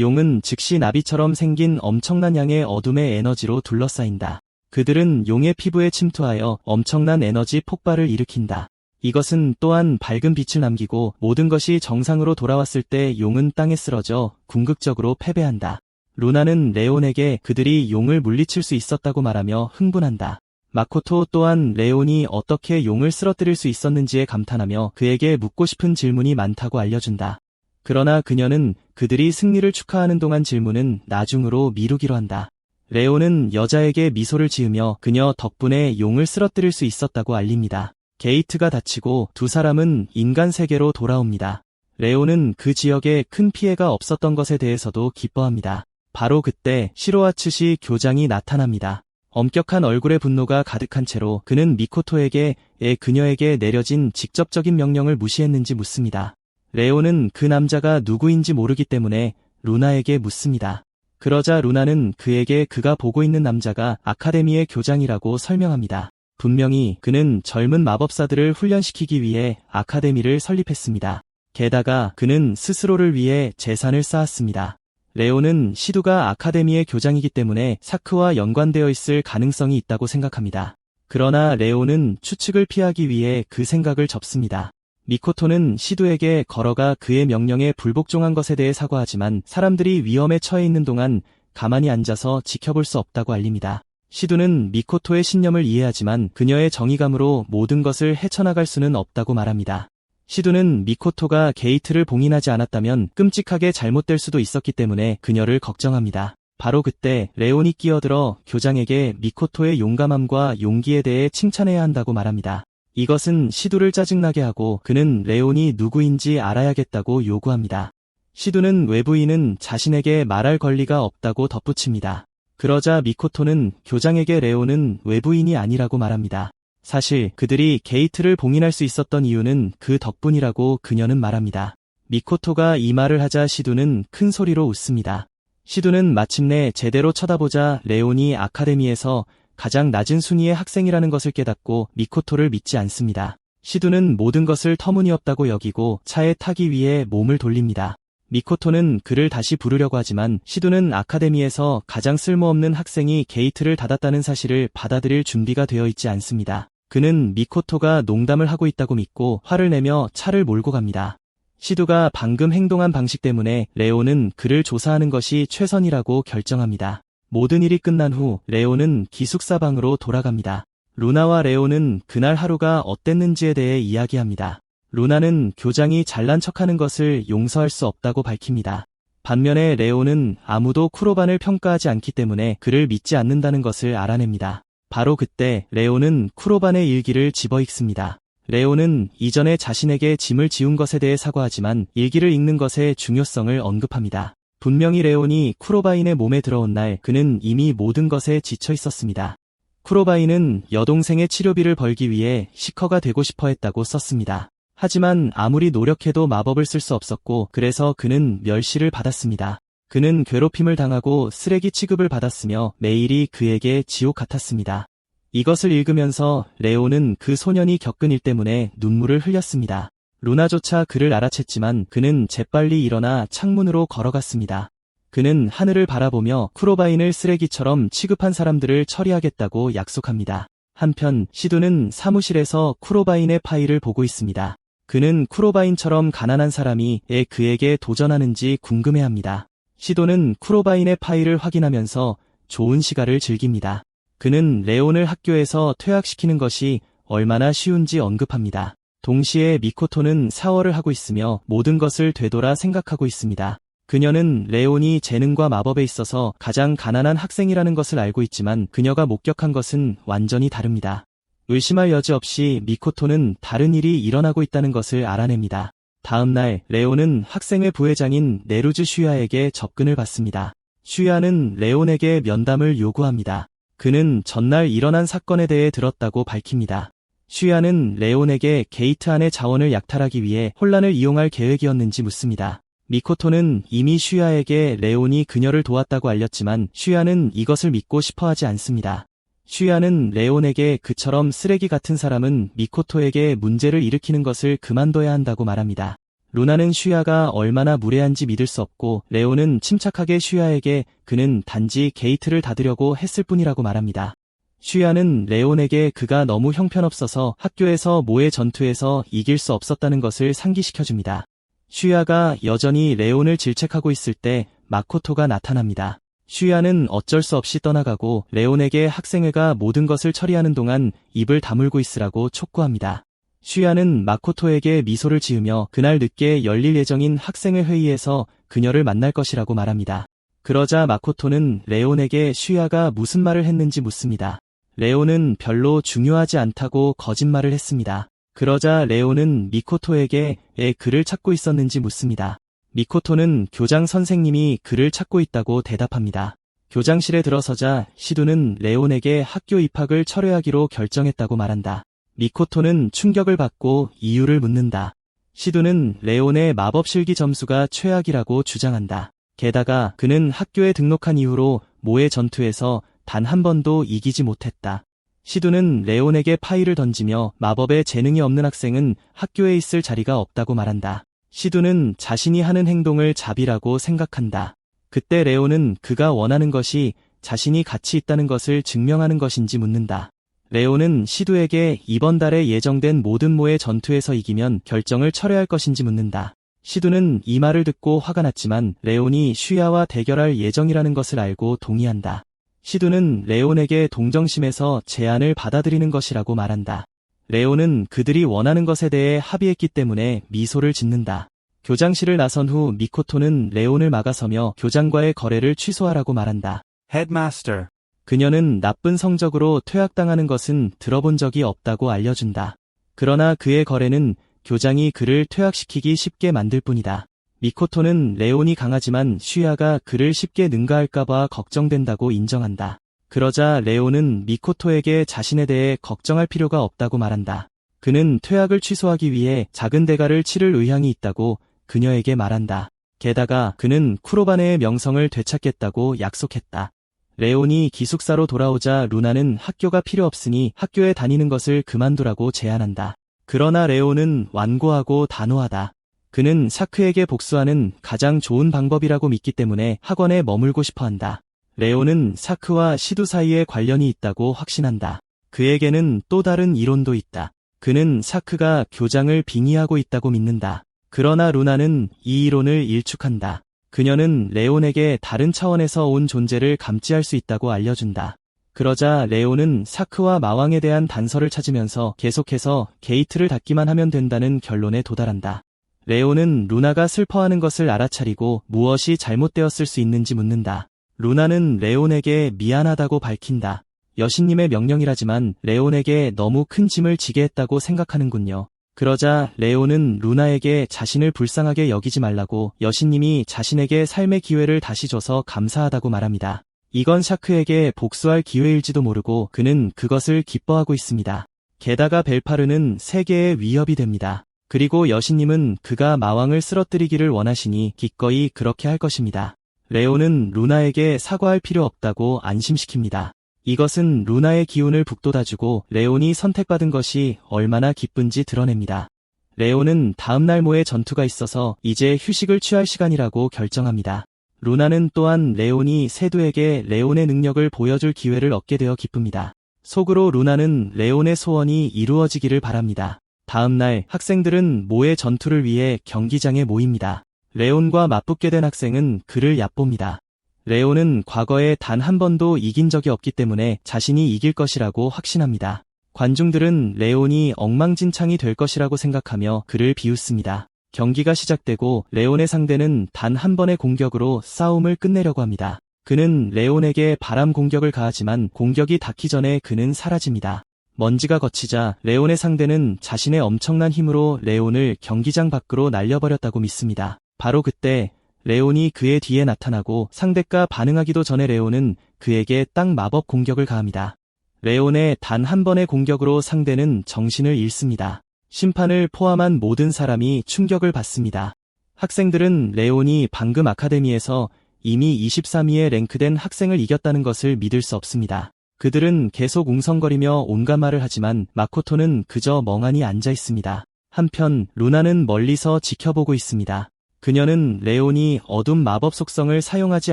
용은 즉시 나비처럼 생긴 엄청난 양의 어둠의 에너지로 둘러싸인다. 그들은 용의 피부에 침투하여 엄청난 에너지 폭발을 일으킨다. 이것은 또한 밝은 빛을 남기고 모든 것이 정상으로 돌아왔을 때 용은 땅에 쓰러져 궁극적으로 패배한다. 루나는 레온에게 그들이 용을 물리칠 수 있었다고 말하며 흥분한다. 마코토 또한 레온이 어떻게 용을 쓰러뜨릴 수 있었는지에 감탄하며 그에게 묻고 싶은 질문이 많다고 알려준다. 그러나 그녀는 그들이 승리를 축하하는 동안 질문은 나중으로 미루기로 한다. 레온은 여자에게 미소를 지으며 그녀 덕분에 용을 쓰러뜨릴 수 있었다고 알립니다. 게이트가 닫히고 두 사람은 인간 세계로 돌아옵니다. 레온은 그 지역에 큰 피해가 없었던 것에 대해서도 기뻐합니다. 바로 그때 시로아츠시 교장이 나타납니다. 엄격한 얼굴에 분노가 가득한 채로 그는 미코토에게 그녀에게 내려진 직접적인 명령을 무시했는지 묻습니다. 레온은 그 남자가 누구인지 모르기 때문에 루나에게 묻습니다. 그러자 루나는 그에게 그가 보고 있는 남자가 아카데미의 교장이라고 설명합니다. 분명히 그는 젊은 마법사들을 훈련시키기 위해 아카데미를 설립했습니다. 게다가 그는 스스로를 위해 재산을 쌓았습니다. 레온은 시두가 아카데미의 교장이기 때문에 사크와 연관되어 있을 가능성이 있다고 생각합니다. 그러나 레온은 추측을 피하기 위해 그 생각을 접습니다. 미코토는 시두에게 걸어가 그의 명령에 불복종한 것에 대해 사과하지만 사람들이 위험에 처해 있는 동안 가만히 앉아서 지켜볼 수 없다고 알립니다. 시두는 미코토의 신념을 이해하지만 그녀의 정의감으로 모든 것을 헤쳐나갈 수는 없다고 말합니다. 시두는 미코토가 게이트를 봉인하지 않았다면 끔찍하게 잘못될 수도 있었기 때문에 그녀를 걱정합니다. 바로 그때 레온이 끼어들어 교장에게 미코토의 용감함과 용기에 대해 칭찬해야 한다고 말합니다. 이것은 시두를 짜증나게 하고 그는 레온이 누구인지 알아야겠다고 요구합니다. 시두는 외부인은 자신에게 말할 권리가 없다고 덧붙입니다. 그러자 미코토는 교장에게 레온은 외부인이 아니라고 말합니다. 사실 그들이 게이트를 봉인할 수 있었던 이유는 그 덕분이라고 그녀는 말합니다. 미코토가 이 말을 하자 시두는 큰 소리로 웃습니다. 시두는 마침내 제대로 쳐다보자 레온이 아카데미에서 가장 낮은 순위의 학생이라는 것을 깨닫고 미코토를 믿지 않습니다. 시두는 모든 것을 터무니없다고 여기고 차에 타기 위해 몸을 돌립니다. 미코토는 그를 다시 부르려고 하지만 시도는 아카데미에서 가장 쓸모없는 학생이 게이트를 닫았다는 사실을 받아들일 준비가 되어 있지 않습니다. 그는 미코토가 농담을 하고 있다고 믿고 화를 내며 차를 몰고 갑니다. 시도가 방금 행동한 방식 때문에 레오는 그를 조사하는 것이 최선이라고 결정합니다. 모든 일이 끝난 후 레오는 기숙사 방으로 돌아갑니다. 루나와 레오는 그날 하루가 어땠는지에 대해 이야기합니다. 루나는 교장이 잘난 척하는 것을 용서할 수 없다고 밝힙니다. 반면에 레오는 아무도 쿠로반을 평가하지 않기 때문에 그를 믿지 않는다는 것을 알아냅니다. 바로 그때 레오는 쿠로반의 일기를 집어 읽습니다. 레오는 이전에 자신에게 짐을 지운 것에 대해 사과하지만 일기를 읽는 것의 중요성을 언급합니다. 분명히 레온이 쿠로바인의 몸에 들어온 날 그는 이미 모든 것에 지쳐 있었습니다. 쿠로바인은 여동생의 치료비를 벌기 위해 시커가 되고 싶어 했다고 썼습니다. 하지만 아무리 노력해도 마법을 쓸 수 없었고 그래서 그는 멸시를 받았습니다. 그는 괴롭힘을 당하고 쓰레기 취급을 받았으며 매일이 그에게 지옥 같았습니다. 이것을 읽으면서 레오는 그 소년이 겪은 일 때문에 눈물을 흘렸습니다. 루나조차 그를 알아챘지만 그는 재빨리 일어나 창문으로 걸어갔습니다. 그는 하늘을 바라보며 쿠로바인을 쓰레기처럼 취급한 사람들을 처리하겠다고 약속합니다. 한편 시도는 사무실에서 쿠로바인의 파일을 보고 있습니다. 그는 쿠로바인처럼 가난한 사람이 왜 그에게 도전하는지 궁금해합니다. 시도는 쿠로바인의 파일을 확인하면서 좋은 시간을 즐깁니다. 그는 레온을 학교에서 퇴학시키는 것이 얼마나 쉬운지 언급합니다. 동시에 미코토는 샤워를 하고 있으며 모든 것을 되돌아 생각하고 있습니다. 그녀는 레온이 재능과 마법에 있어서 가장 가난한 학생이라는 것을 알고 있지만 그녀가 목격한 것은 완전히 다릅니다. 의심할 여지 없이 미코토는 다른 일이 일어나고 있다는 것을 알아냅니다. 다음 날 레온은 학생회 부회장인 네루즈 슈야에게 접근을 받습니다. 슈야는 레온에게 면담을 요구합니다. 그는 전날 일어난 사건에 대해 들었다고 밝힙니다. 슈야는 레온에게 게이트 안의 자원을 약탈하기 위해 혼란을 이용할 계획이었는지 묻습니다. 미코토는 이미 슈야에게 레온이 그녀를 도왔다고 알렸지만 슈야는 이것을 믿고 싶어하지 않습니다. 슈야는 레온에게 그처럼 쓰레기 같은 사람은 미코토에게 문제를 일으키는 것을 그만둬야 한다고 말합니다. 루나는 슈야가 얼마나 무례한지 믿을 수 없고 레온은 침착하게 슈야에게 그는 단지 게이트를 닫으려고 했을 뿐이라고 말합니다. 슈야는 레온에게 그가 너무 형편없어서 학교에서 모의 전투에서 이길 수 없었다는 것을 상기시켜줍니다. 슈야가 여전히 레온을 질책하고 있을 때 마코토가 나타납니다. 슈야는 어쩔 수 없이 떠나가고 레온에게 학생회가 모든 것을 처리하는 동안 입을 다물고 있으라고 촉구합니다. 슈야는 마코토에게 미소를 지으며 그날 늦게 열릴 예정인 학생회 회의에서 그녀를 만날 것이라고 말합니다. 그러자 마코토는 레온에게 슈야가 무슨 말을 했는지 묻습니다. 레온은 별로 중요하지 않다고 거짓말을 했습니다. 그러자 레온은 미코토에게 왜 그를 찾고 있었는지 묻습니다. 미코토는 교장 선생님이 그를 찾고 있다고 대답합니다. 교장실에 들어서자 시도는 레온에게 학교 입학을 철회하기로 결정했다고 말한다. 미코토는 충격을 받고 이유를 묻는다. 시도는 레온의 마법 실기 점수가 최악이라고 주장한다. 게다가 그는 학교에 등록한 이후로 모의 전투에서 단 한 번도 이기지 못했다. 시도는 레온에게 파일을 던지며 마법에 재능이 없는 학생은 학교에 있을 자리가 없다고 말한다. 시도는 자신이 하는 행동을 자비라고 생각한다. 그때 레온은 그가 원하는 것이 자신이 가치 있다는 것을 증명하는 것인지 묻는다. 레온은 시도에게 이번 달에 예정된 모든 모의 전투에서 이기면 결정을 철회할 것인지 묻는다. 시도는 이 말을 듣고 화가 났지만 레온이 슈야와 대결할 예정이라는 것을 알고 동의한다. 시도는 레온에게 동정심에서 제안을 받아들이는 것이라고 말한다. 레온은 그들이 원하는 것에 대해 합의했기 때문에 미소를 짓는다. 교장실을 나선 후 미코토는 레온을 막아서며 교장과의 거래를 취소하라고 말한다. Headmaster. 그녀는 나쁜 성적으로 퇴학당하는 것은 들어본 적이 없다고 알려준다. 그러나 그의 거래는 교장이 그를 퇴학시키기 쉽게 만들 뿐이다. 미코토는 레온이 강하지만 슈야가 그를 쉽게 능가할까봐 걱정된다고 인정한다. 그러자 레온은 미코토에게 자신에 대해 걱정할 필요가 없다고 말한다. 그는 퇴학을 취소하기 위해 작은 대가를 치를 의향이 있다고 그녀에게 말한다. 게다가 그는 쿠로바네의 명성을 되찾겠다고 약속했다. 레온이 기숙사로 돌아오자 루나는 학교가 필요 없으니 학교에 다니는 것을 그만두라고 제안한다. 그러나 레온은 완고하고 단호하다. 그는 사크에게 복수하는 가장 좋은 방법이라고 믿기 때문에 학원에 머물고 싶어 한다. 레오는 사크와 시두 사이에 관련이 있다고 확신한다. 그에게는 또 다른 이론도 있다. 그는 사크가 교장을 빙의하고 있다고 믿는다. 그러나 루나는 이 이론을 일축한다. 그녀는 레온에게 다른 차원에서 온 존재를 감지할 수 있다고 알려준다. 그러자 레온은 사크와 마왕에 대한 단서를 찾으면서 계속해서 게이트를 닫기만 하면 된다는 결론에 도달한다. 레온은 루나가 슬퍼하는 것을 알아차리고 무엇이 잘못되었을 수 있는지 묻는다. 루나는 레온에게 미안하다고 밝힌다. 여신님의 명령이라지만 레온에게 너무 큰 짐을 지게 했다고 생각하는군요. 그러자 레온은 루나에게 자신을 불쌍하게 여기지 말라고 여신님이 자신에게 삶의 기회를 다시 줘서 감사하다고 말합니다. 이건 샤크에게 복수할 기회일지도 모르고 그는 그것을 기뻐하고 있습니다. 게다가 벨파르는 세계의 위협이 됩니다. 그리고 여신님은 그가 마왕을 쓰러뜨리기를 원하시니 기꺼이 그렇게 할 것입니다. 레온은 루나에게 사과할 필요 없다고 안심시킵니다. 이것은 루나의 기운을 북돋아주고 레온이 선택받은 것이 얼마나 기쁜지 드러냅니다. 레온은 다음날 모에 전투가 있어서 이제 휴식을 취할 시간이라고 결정합니다. 루나는 또한 레온이 세두에게 레온의 능력을 보여줄 기회를 얻게 되어 기쁩니다. 속으로 루나는 레온의 소원이 이루어지기를 바랍니다. 다음날 학생들은 모의 전투를 위해 경기장에 모입니다. 레온과 맞붙게 된 학생은 그를 얕봅니다. 레온은 과거에 단 한 번도 이긴 적이 없기 때문에 자신이 이길 것이라고 확신합니다. 관중들은 레온이 엉망진창이 될 것이라고 생각하며 그를 비웃습니다. 경기가 시작되고 레온의 상대는 단 한 번의 공격으로 싸움을 끝내려고 합니다. 그는 레온에게 바람 공격을 가하지만 공격이 닿기 전에 그는 사라집니다. 먼지가 걷히자 레온의 상대는 자신의 엄청난 힘으로 레온을 경기장 밖으로 날려버렸다고 믿습니다. 바로 그때 레온이 그의 뒤에 나타나고 상대가 반응하기도 전에 레온은 그에게 딱 마법 공격을 가합니다. 레온의 단 한 번의 공격으로 상대는 정신을 잃습니다. 심판을 포함한 모든 사람이 충격을 받습니다. 학생들은 레온이 방금 아카데미에서 이미 23위에 랭크된 학생을 이겼다는 것을 믿을 수 없습니다. 그들은 계속 웅성거리며 온갖 말을 하지만 마코토는 그저 멍하니 앉아 있습니다. 한편 루나는 멀리서 지켜보고 있습니다. 그녀는 레온이 어둠 마법 속성을 사용하지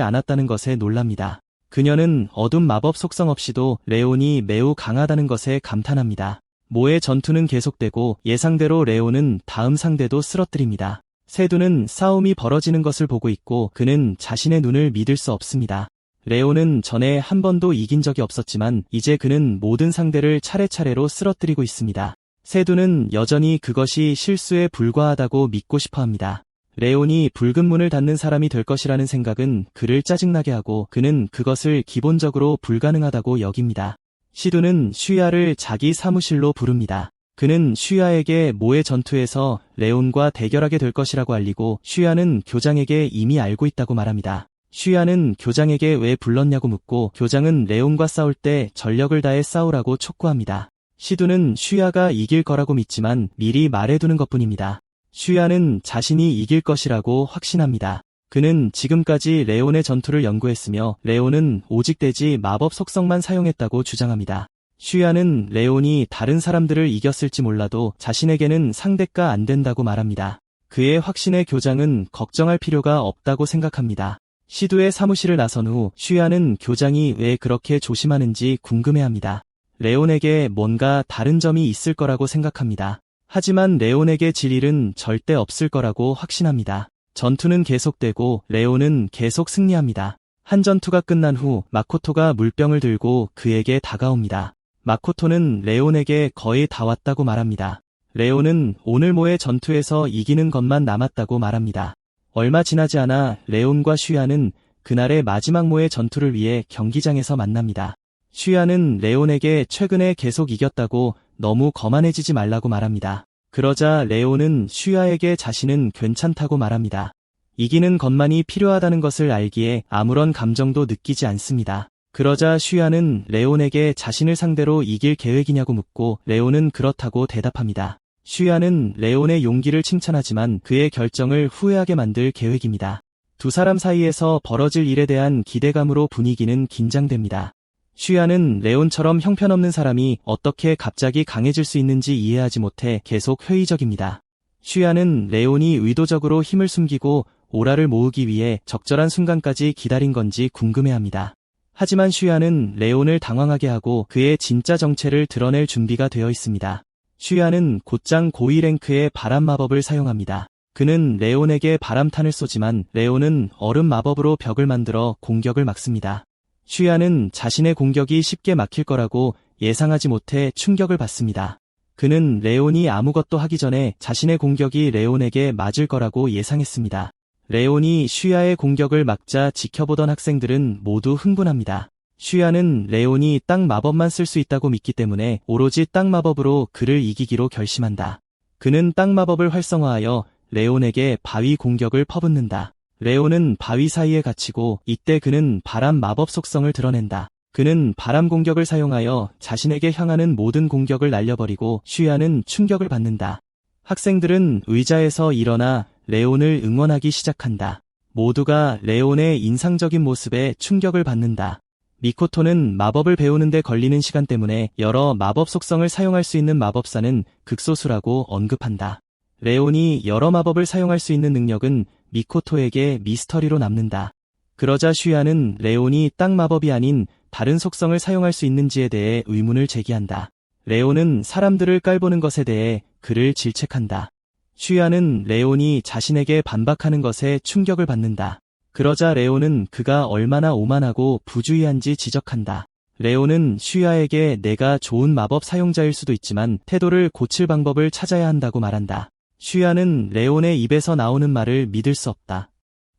않았다는 것에 놀랍니다. 그녀는 어둠 마법 속성 없이도 레온이 매우 강하다는 것에 감탄합니다. 모의 전투는 계속되고 예상대로 레온은 다음 상대도 쓰러뜨립니다. 세두는 싸움이 벌어지는 것을 보고 있고 그는 자신의 눈을 믿을 수 없습니다. 레온은 전에 한 번도 이긴 적이 없었지만 이제 그는 모든 상대를 차례차례로 쓰러뜨리고 있습니다. 세두는 여전히 그것이 실수에 불과하다고 믿고 싶어합니다. 레온이 붉은 문을 닫는 사람이 될 것이라는 생각은 그를 짜증나게 하고 그는 그것을 기본적으로 불가능하다고 여깁니다. 시두는 슈야를 자기 사무실로 부릅니다. 그는 슈야에게 모의 전투에서 레온과 대결하게 될 것이라고 알리고 슈야는 교장에게 이미 알고 있다고 말합니다. 슈야는 교장에게 왜 불렀냐고 묻고 교장은 레온과 싸울 때 전력을 다해 싸우라고 촉구합니다. 시두는 슈야가 이길 거라고 믿지만 미리 말해두는 것뿐입니다. 슈야는 자신이 이길 것이라고 확신합니다. 그는 지금까지 레온의 전투를 연구했으며 레온은 오직 대지 마법 속성만 사용했다고 주장합니다. 슈야는 레온이 다른 사람들을 이겼을지 몰라도 자신에게는 상대가 안 된다고 말합니다. 그의 확신에 교장은 걱정할 필요가 없다고 생각합니다. 시두의 사무실을 나선 후 슈야는 교장이 왜 그렇게 조심하는지 궁금해합니다. 레온에게 뭔가 다른 점이 있을 거라고 생각합니다. 하지만 레온에게 질 일은 절대 없을 거라고 확신합니다. 전투는 계속되고 레온은 계속 승리합니다. 한 전투가 끝난 후 마코토가 물병을 들고 그에게 다가옵니다. 마코토는 레온에게 거의 다 왔다고 말합니다. 레온은 오늘 모의 전투에서 이기는 것만 남았다고 말합니다. 얼마 지나지 않아 레온과 슈야는 그날의 마지막 모의 전투를 위해 경기장에서 만납니다. 슈야는 레온에게 최근에 계속 이겼다고 너무 거만해지지 말라고 말합니다. 그러자 레온은 슈야에게 자신은 괜찮다고 말합니다. 이기는 것만이 필요하다는 것을 알기에 아무런 감정도 느끼지 않습니다. 그러자 슈야는 레온에게 자신을 상대로 이길 계획이냐고 묻고 레온은 그렇다고 대답합니다. 슈야는 레온의 용기를 칭찬하지만 그의 결정을 후회하게 만들 계획입니다. 두 사람 사이에서 벌어질 일에 대한 기대감으로 분위기는 긴장됩니다. 슈야는 레온처럼 형편없는 사람이 어떻게 갑자기 강해질 수 있는지 이해하지 못해 계속 회의적입니다. 슈야는 레온이 의도적으로 힘을 숨기고 오라를 모으기 위해 적절한 순간까지 기다린 건지 궁금해합니다. 하지만 슈야는 레온을 당황하게 하고 그의 진짜 정체를 드러낼 준비가 되어 있습니다. 슈야는 곧장 고위 랭크의 바람 마법을 사용합니다. 그는 레온에게 바람탄을 쏘지만 레온은 얼음 마법으로 벽을 만들어 공격을 막습니다. 슈야는 자신의 공격이 쉽게 막힐 거라고 예상하지 못해 충격을 받습니다. 그는 레온이 아무것도 하기 전에 자신의 공격이 레온에게 맞을 거라고 예상했습니다. 레온이 슈야의 공격을 막자 지켜보던 학생들은 모두 흥분합니다. 슈야는 레온이 땅 마법만 쓸 수 있다고 믿기 때문에 오로지 땅 마법으로 그를 이기기로 결심한다. 그는 땅 마법을 활성화하여 레온에게 바위 공격을 퍼붓는다. 레온은 바위 사이에 갇히고 이때 그는 바람 마법 속성을 드러낸다. 그는 바람 공격을 사용하여 자신에게 향하는 모든 공격을 날려버리고 슈야는 충격을 받는다. 학생들은 의자에서 일어나 레온을 응원하기 시작한다. 모두가 레온의 인상적인 모습에 충격을 받는다. 미코토는 마법을 배우는데 걸리는 시간 때문에 여러 마법 속성을 사용할 수 있는 마법사는 극소수라고 언급한다. 레온이 여러 마법을 사용할 수 있는 능력은 미코토에게 미스터리로 남는다. 그러자 슈야는 레온이 땅 마법이 아닌 다른 속성을 사용할 수 있는지에 대해 의문을 제기한다. 레온은 사람들을 깔보는 것에 대해 그를 질책한다. 슈야는 레온이 자신에게 반박하는 것에 충격을 받는다. 그러자 레온은 그가 얼마나 오만하고 부주의한지 지적한다. 레온은 슈야에게 내가 좋은 마법 사용자일 수도 있지만 태도를 고칠 방법을 찾아야 한다고 말한다. 슈야는 레온의 입에서 나오는 말을 믿을 수 없다.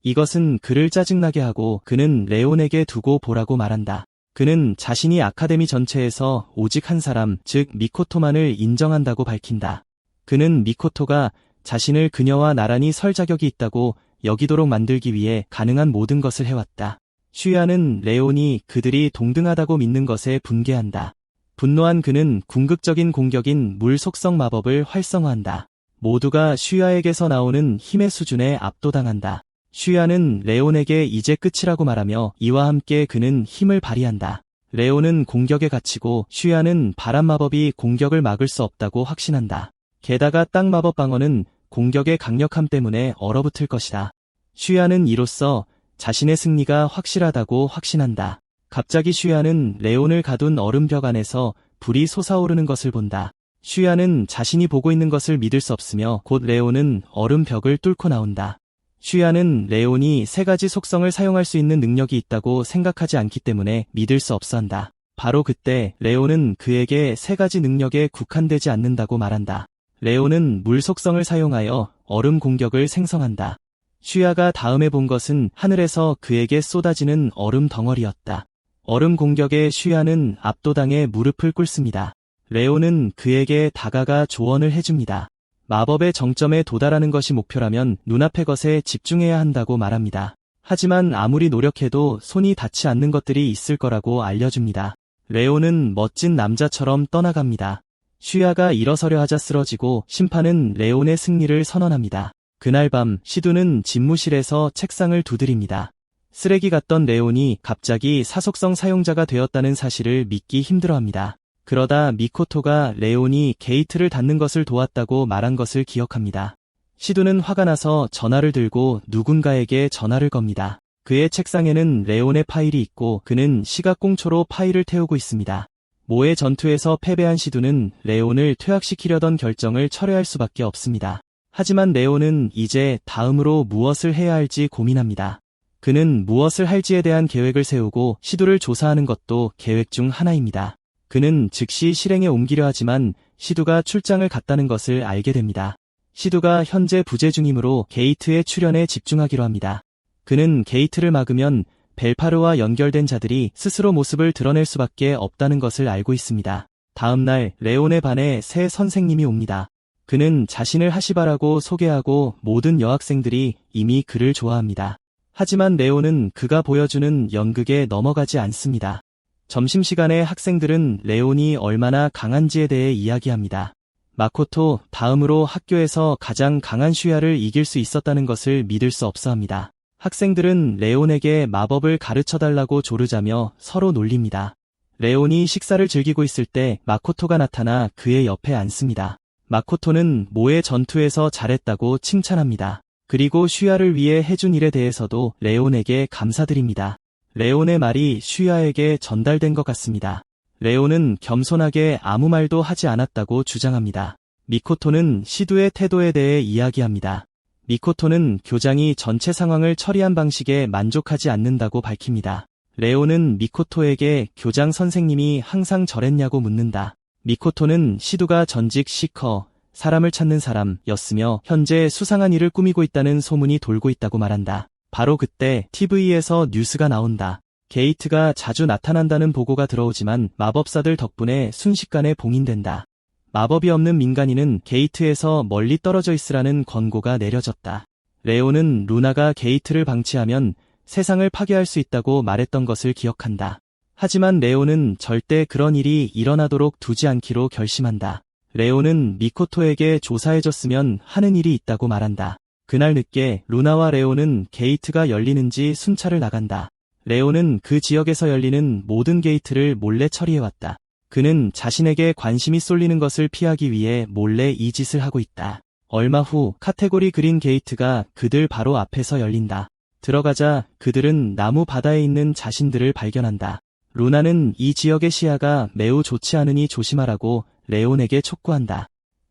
이것은 그를 짜증나게 하고 그는 레온에게 두고 보라고 말한다. 그는 자신이 아카데미 전체에서 오직 한 사람, 즉 미코토만을 인정한다고 밝힌다. 그는 미코토가 자신을 그녀와 나란히 설 자격이 있다고 여기도록 만들기 위해 가능한 모든 것을 해왔다. 슈야는 레온이 그들이 동등하다고 믿는 것에 분개한다. 분노한 그는 궁극적인 공격인 물 속성 마법을 활성화한다. 모두가 슈야에게서 나오는 힘의 수준에 압도당한다. 슈야는 레온에게 이제 끝이라고 말하며 이와 함께 그는 힘을 발휘한다. 레온은 공격에 갇히고 슈야는 바람 마법이 공격을 막을 수 없다고 확신한다. 게다가 땅 마법 방어는 공격의 강력함 때문에 얼어붙을 것이다. 슈야는 이로써 자신의 승리가 확실하다고 확신한다. 갑자기 슈야는 레온을 가둔 얼음벽 안에서 불이 솟아오르는 것을 본다. 슈야는 자신이 보고 있는 것을 믿을 수 없으며 곧 레온은 얼음벽을 뚫고 나온다. 슈야는 레온이 세 가지 속성을 사용할 수 있는 능력이 있다고 생각하지 않기 때문에 믿을 수 없어 한다. 바로 그때 레온은 그에게 세 가지 능력에 국한되지 않는다고 말한다. 레온은 물 속성을 사용하여 얼음 공격을 생성한다. 슈야가 다음에 본 것은 하늘에서 그에게 쏟아지는 얼음 덩어리였다. 얼음 공격에 슈야는 압도당해 무릎을 꿇습니다. 레온은 그에게 다가가 조언을 해줍니다. 마법의 정점에 도달하는 것이 목표라면 눈앞의 것에 집중해야 한다고 말합니다. 하지만 아무리 노력해도 손이 닿지 않는 것들이 있을 거라고 알려줍니다. 레온은 멋진 남자처럼 떠나갑니다. 슈야가 일어서려 하자 쓰러지고 심판은 레온의 승리를 선언합니다. 그날 밤 시두는 집무실에서 책상을 두드립니다. 쓰레기 같던 레온이 갑자기 사속성 사용자가 되었다는 사실을 믿기 힘들어합니다. 그러다 미코토가 레온이 게이트를 닫는 것을 도왔다고 말한 것을 기억합니다. 시두는 화가 나서 전화를 들고 누군가에게 전화를 겁니다. 그의 책상에는 레온의 파일이 있고 그는 시각공초로 파일을 태우고 있습니다. 모의 전투에서 패배한 시두는 레온을 퇴학시키려던 결정을 철회할 수밖에 없습니다. 하지만 레온은 이제 다음으로 무엇을 해야 할지 고민합니다. 그는 무엇을 할지에 대한 계획을 세우고 시두를 조사하는 것도 계획 중 하나입니다. 그는 즉시 실행에 옮기려 하지만 시두가 출장을 갔다는 것을 알게 됩니다. 시두가 현재 부재 중이므로 게이트의 출현에 집중하기로 합니다. 그는 게이트를 막으면 벨파르와 연결된 자들이 스스로 모습을 드러낼 수밖에 없다는 것을 알고 있습니다. 다음 날 레온의 반에 새 선생님이 옵니다. 그는 자신을 하시바라고 소개하고 모든 여학생들이 이미 그를 좋아합니다. 하지만 레온은 그가 보여주는 연극에 넘어가지 않습니다. 점심시간에 학생들은 레온이 얼마나 강한지에 대해 이야기합니다. 마코토 다음으로 학교에서 가장 강한 슈야를 이길 수 있었다는 것을 믿을 수 없어 합니다. 학생들은 레온에게 마법을 가르쳐달라고 조르자며 서로 놀립니다. 레온이 식사를 즐기고 있을 때 마코토가 나타나 그의 옆에 앉습니다. 마코토는 모의 전투에서 잘했다고 칭찬합니다. 그리고 슈야를 위해 해준 일에 대해서도 레온에게 감사드립니다. 레온의 말이 슈야에게 전달된 것 같습니다. 레온은 겸손하게 아무 말도 하지 않았다고 주장합니다. 미코토는 시두의 태도에 대해 이야기합니다. 미코토는 교장이 전체 상황을 처리한 방식에 만족하지 않는다고 밝힙니다. 레온은 미코토에게 교장 선생님이 항상 저랬냐고 묻는다. 미코토는 시두가 전직 시커, 사람을 찾는 사람이었으며 현재 수상한 일을 꾸미고 있다는 소문이 돌고 있다고 말한다. 바로 그때 TV에서 뉴스가 나온다. 게이트가 자주 나타난다는 보고가 들어오지만 마법사들 덕분에 순식간에 봉인된다. 마법이 없는 민간인은 게이트에서 멀리 떨어져 있으라는 권고가 내려졌다. 레온은 루나가 게이트를 방치하면 세상을 파괴할 수 있다고 말했던 것을 기억한다. 하지만 레온은 절대 그런 일이 일어나도록 두지 않기로 결심한다. 레온은 미코토에게 조사해줬으면 하는 일이 있다고 말한다. 그날 늦게 루나와 레온은 게이트가 열리는지 순찰을 나간다. 레온은 그 지역에서 열리는 모든 게이트를 몰래 처리해왔다. 그는 자신에게 관심이 쏠리는 것을 피하기 위해 몰래 이 짓을 하고 있다. 얼마 후 카테고리 그린 게이트가 그들 바로 앞에서 열린다. 들어가자 그들은 나무 바다에 있는 자신들을 발견한다. 루나는 이 지역의 시야가 매우 좋지 않으니 조심하라고 레온에게 촉구한다.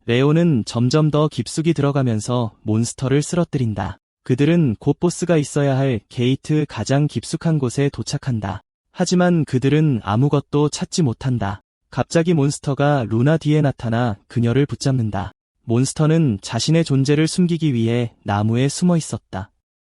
레온은 점점 더 깊숙이 들어가면서 몬스터를 쓰러뜨린다. 그들은 곧 보스가 있어야 할 게이트 가장 깊숙한 곳에 도착한다. 하지만 그들은 아무것도 찾지 못한다. 갑자기 몬스터가 루나 뒤에 나타나 그녀를 붙잡는다. 몬스터는 자신의 존재를 숨기기 위해 나무에 숨어 있었다.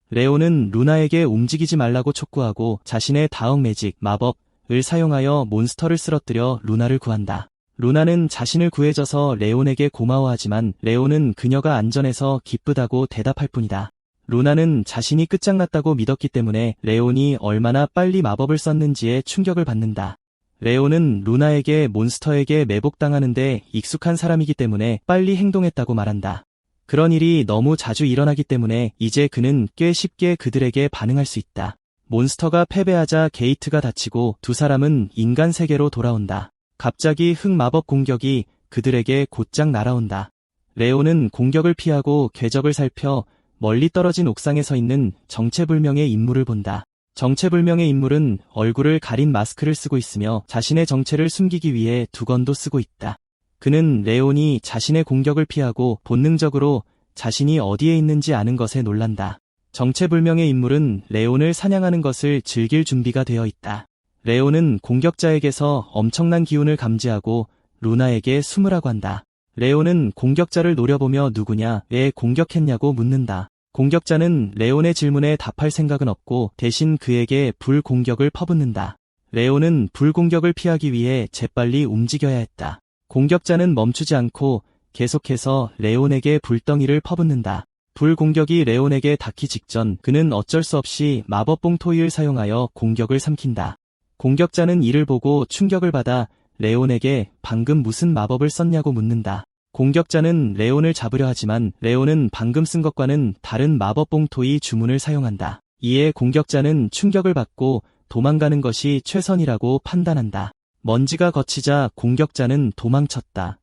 레온은 루나에게 움직이지 말라고 촉구하고 자신의 다음 매직 마법을 사용하여 몬스터를 쓰러뜨려 루나를 구한다. 루나는 자신을 구해줘서 레온에게 고마워하지만 레온은 그녀가 안전해서 기쁘다고 대답할 뿐이다. 루나는 자신이 끝장났다고 믿었기 때문에 레온이 얼마나 빨리 마법을 썼는지에 충격을 받는다. 레온은 루나에게 몬스터에게 매복당하는데 익숙한 사람이기 때문에 빨리 행동했다고 말한다. 그런 일이 너무 자주 일어나기 때문에 이제 그는 꽤 쉽게 그들에게 반응할 수 있다. 몬스터가 패배하자 게이트가 닫히고 두 사람은 인간 세계로 돌아온다. 갑자기 흑마법 공격이 그들에게 곧장 날아온다. 레온은 공격을 피하고 궤적을 살펴 멀리 떨어진 옥상에 서 있는 정체불명의 인물을 본다. 정체불명의 인물은 얼굴을 가린 마스크를 쓰고 있으며 자신의 정체를 숨기기 위해 두건도 쓰고 있다. 그는 레온이 자신의 공격을 피하고 본능적으로 자신이 어디에 있는지 아는 것에 놀란다. 정체불명의 인물은 레온을 사냥하는 것을 즐길 준비가 되어 있다. 레온은 공격자에게서 엄청난 기운을 감지하고 루나에게 숨으라고 한다. 레온은 공격자를 노려보며 누구냐, 왜 공격했냐고 묻는다. 공격자는 레온의 질문에 답할 생각은 없고 대신 그에게 불공격을 퍼붓는다. 레온은 불공격을 피하기 위해 재빨리 움직여야 했다. 공격자는 멈추지 않고 계속해서 레온에게 불덩이를 퍼붓는다. 불공격이 레온에게 닿기 직전 그는 어쩔 수 없이 마법봉 토이를 사용하여 공격을 삼킨다. 공격자는 이를 보고 충격을 받아 레온에게 방금 무슨 마법을 썼냐고 묻는다. 공격자는 레온을 잡으려 하지만 레온은 방금 쓴 것과는 다른 마법봉 토이 주문을 사용한다. 이에 공격자는 충격을 받고 도망가는 것이 최선이라고 판단한다. 먼지가 걷히자 공격자는 도망쳤다.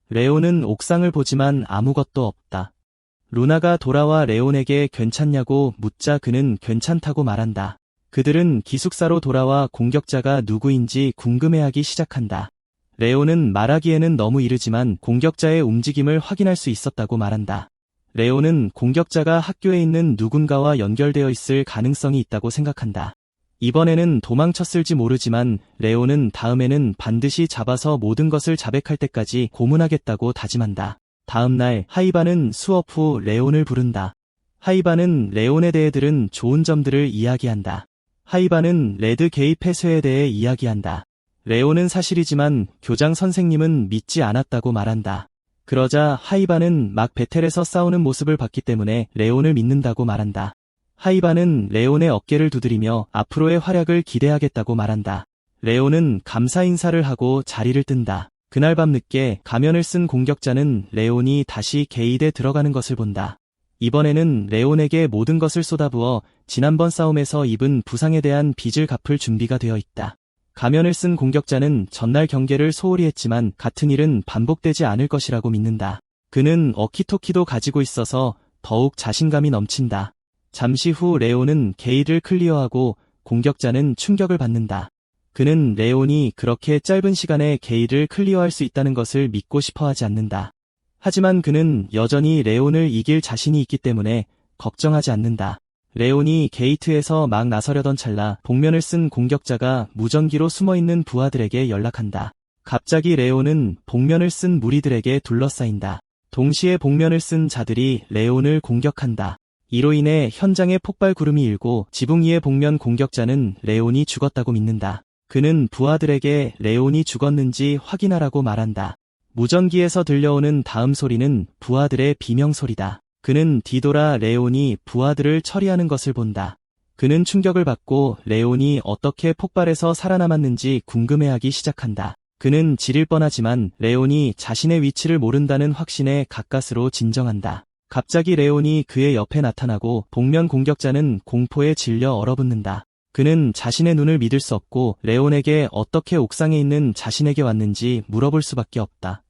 레온은 옥상을 보지만 아무것도 없다. 루나가 돌아와 레온에게 괜찮냐고 묻자 그는 괜찮다고 말한다. 그들은 기숙사로 돌아와 공격자가 누구인지 궁금해하기 시작한다. 레온은 말하기에는 너무 이르지만 공격자의 움직임을 확인할 수 있었다고 말한다. 레온은 공격자가 학교에 있는 누군가와 연결되어 있을 가능성이 있다고 생각한다. 이번에는 도망쳤을지 모르지만 레온은 다음에는 반드시 잡아서 모든 것을 자백할 때까지 고문하겠다고 다짐한다. 다음 날 하이바는 수업 후 레온을 부른다. 하이바는 레온에 대해 들은 좋은 점들을 이야기한다. 하이바는 레드 개입 폐쇄에 대해 이야기한다. 레온은 사실이지만 교장 선생님은 믿지 않았다고 말한다. 그러자 하이바는 막 베텔에서 싸우는 모습을 봤기 때문에 레온을 믿는다고 말한다. 하이바는 레온의 어깨를 두드리며 앞으로의 활약을 기대하겠다고 말한다. 레온은 감사 인사를 하고 자리를 뜬다. 그날 밤 늦게 가면을 쓴 공격자는 레온이 다시 게이드에 들어가는 것을 본다. 이번에는 레온에게 모든 것을 쏟아부어 지난번 싸움에서 입은 부상에 대한 빚을 갚을 준비가 되어 있다. 가면을 쓴 공격자는 전날 경계를 소홀히 했지만 같은 일은 반복되지 않을 것이라고 믿는다. 그는 어키토키도 가지고 있어서 더욱 자신감이 넘친다. 잠시 후 레온은 게이를 클리어하고 공격자는 충격을 받는다. 그는 레온이 그렇게 짧은 시간에 게이를 클리어할 수 있다는 것을 믿고 싶어 하지 않는다. 하지만 그는 여전히 레온을 이길 자신이 있기 때문에 걱정하지 않는다. 레온이 게이트에서 막 나서려던 찰나 복면을 쓴 공격자가 무전기로 숨어있는 부하들에게 연락한다. 갑자기 레온은 복면을 쓴 무리들에게 둘러싸인다. 동시에 복면을 쓴 자들이 레온을 공격한다. 이로 인해 현장에 폭발 구름이 일고 지붕 위의 복면 공격자는 레온이 죽었다고 믿는다. 그는 부하들에게 레온이 죽었는지 확인하라고 말한다. 무전기에서 들려오는 다음 소리는 부하들의 비명소리다. 그는 뒤돌아 레온이 부하들을 처리하는 것을 본다. 그는 충격을 받고 레온이 어떻게 폭발해서 살아남았는지 궁금해하기 시작한다. 그는 지릴 뻔하지만 레온이 자신의 위치를 모른다는 확신에 가까스로 진정한다. 갑자기 레온이 그의 옆에 나타나고 복면 공격자는 공포에 질려 얼어붙는다. 그는 자신의 눈을 믿을 수 없고 레온에게 어떻게 옥상에 있는 자신에게 왔는지 물어볼 수밖에 없다.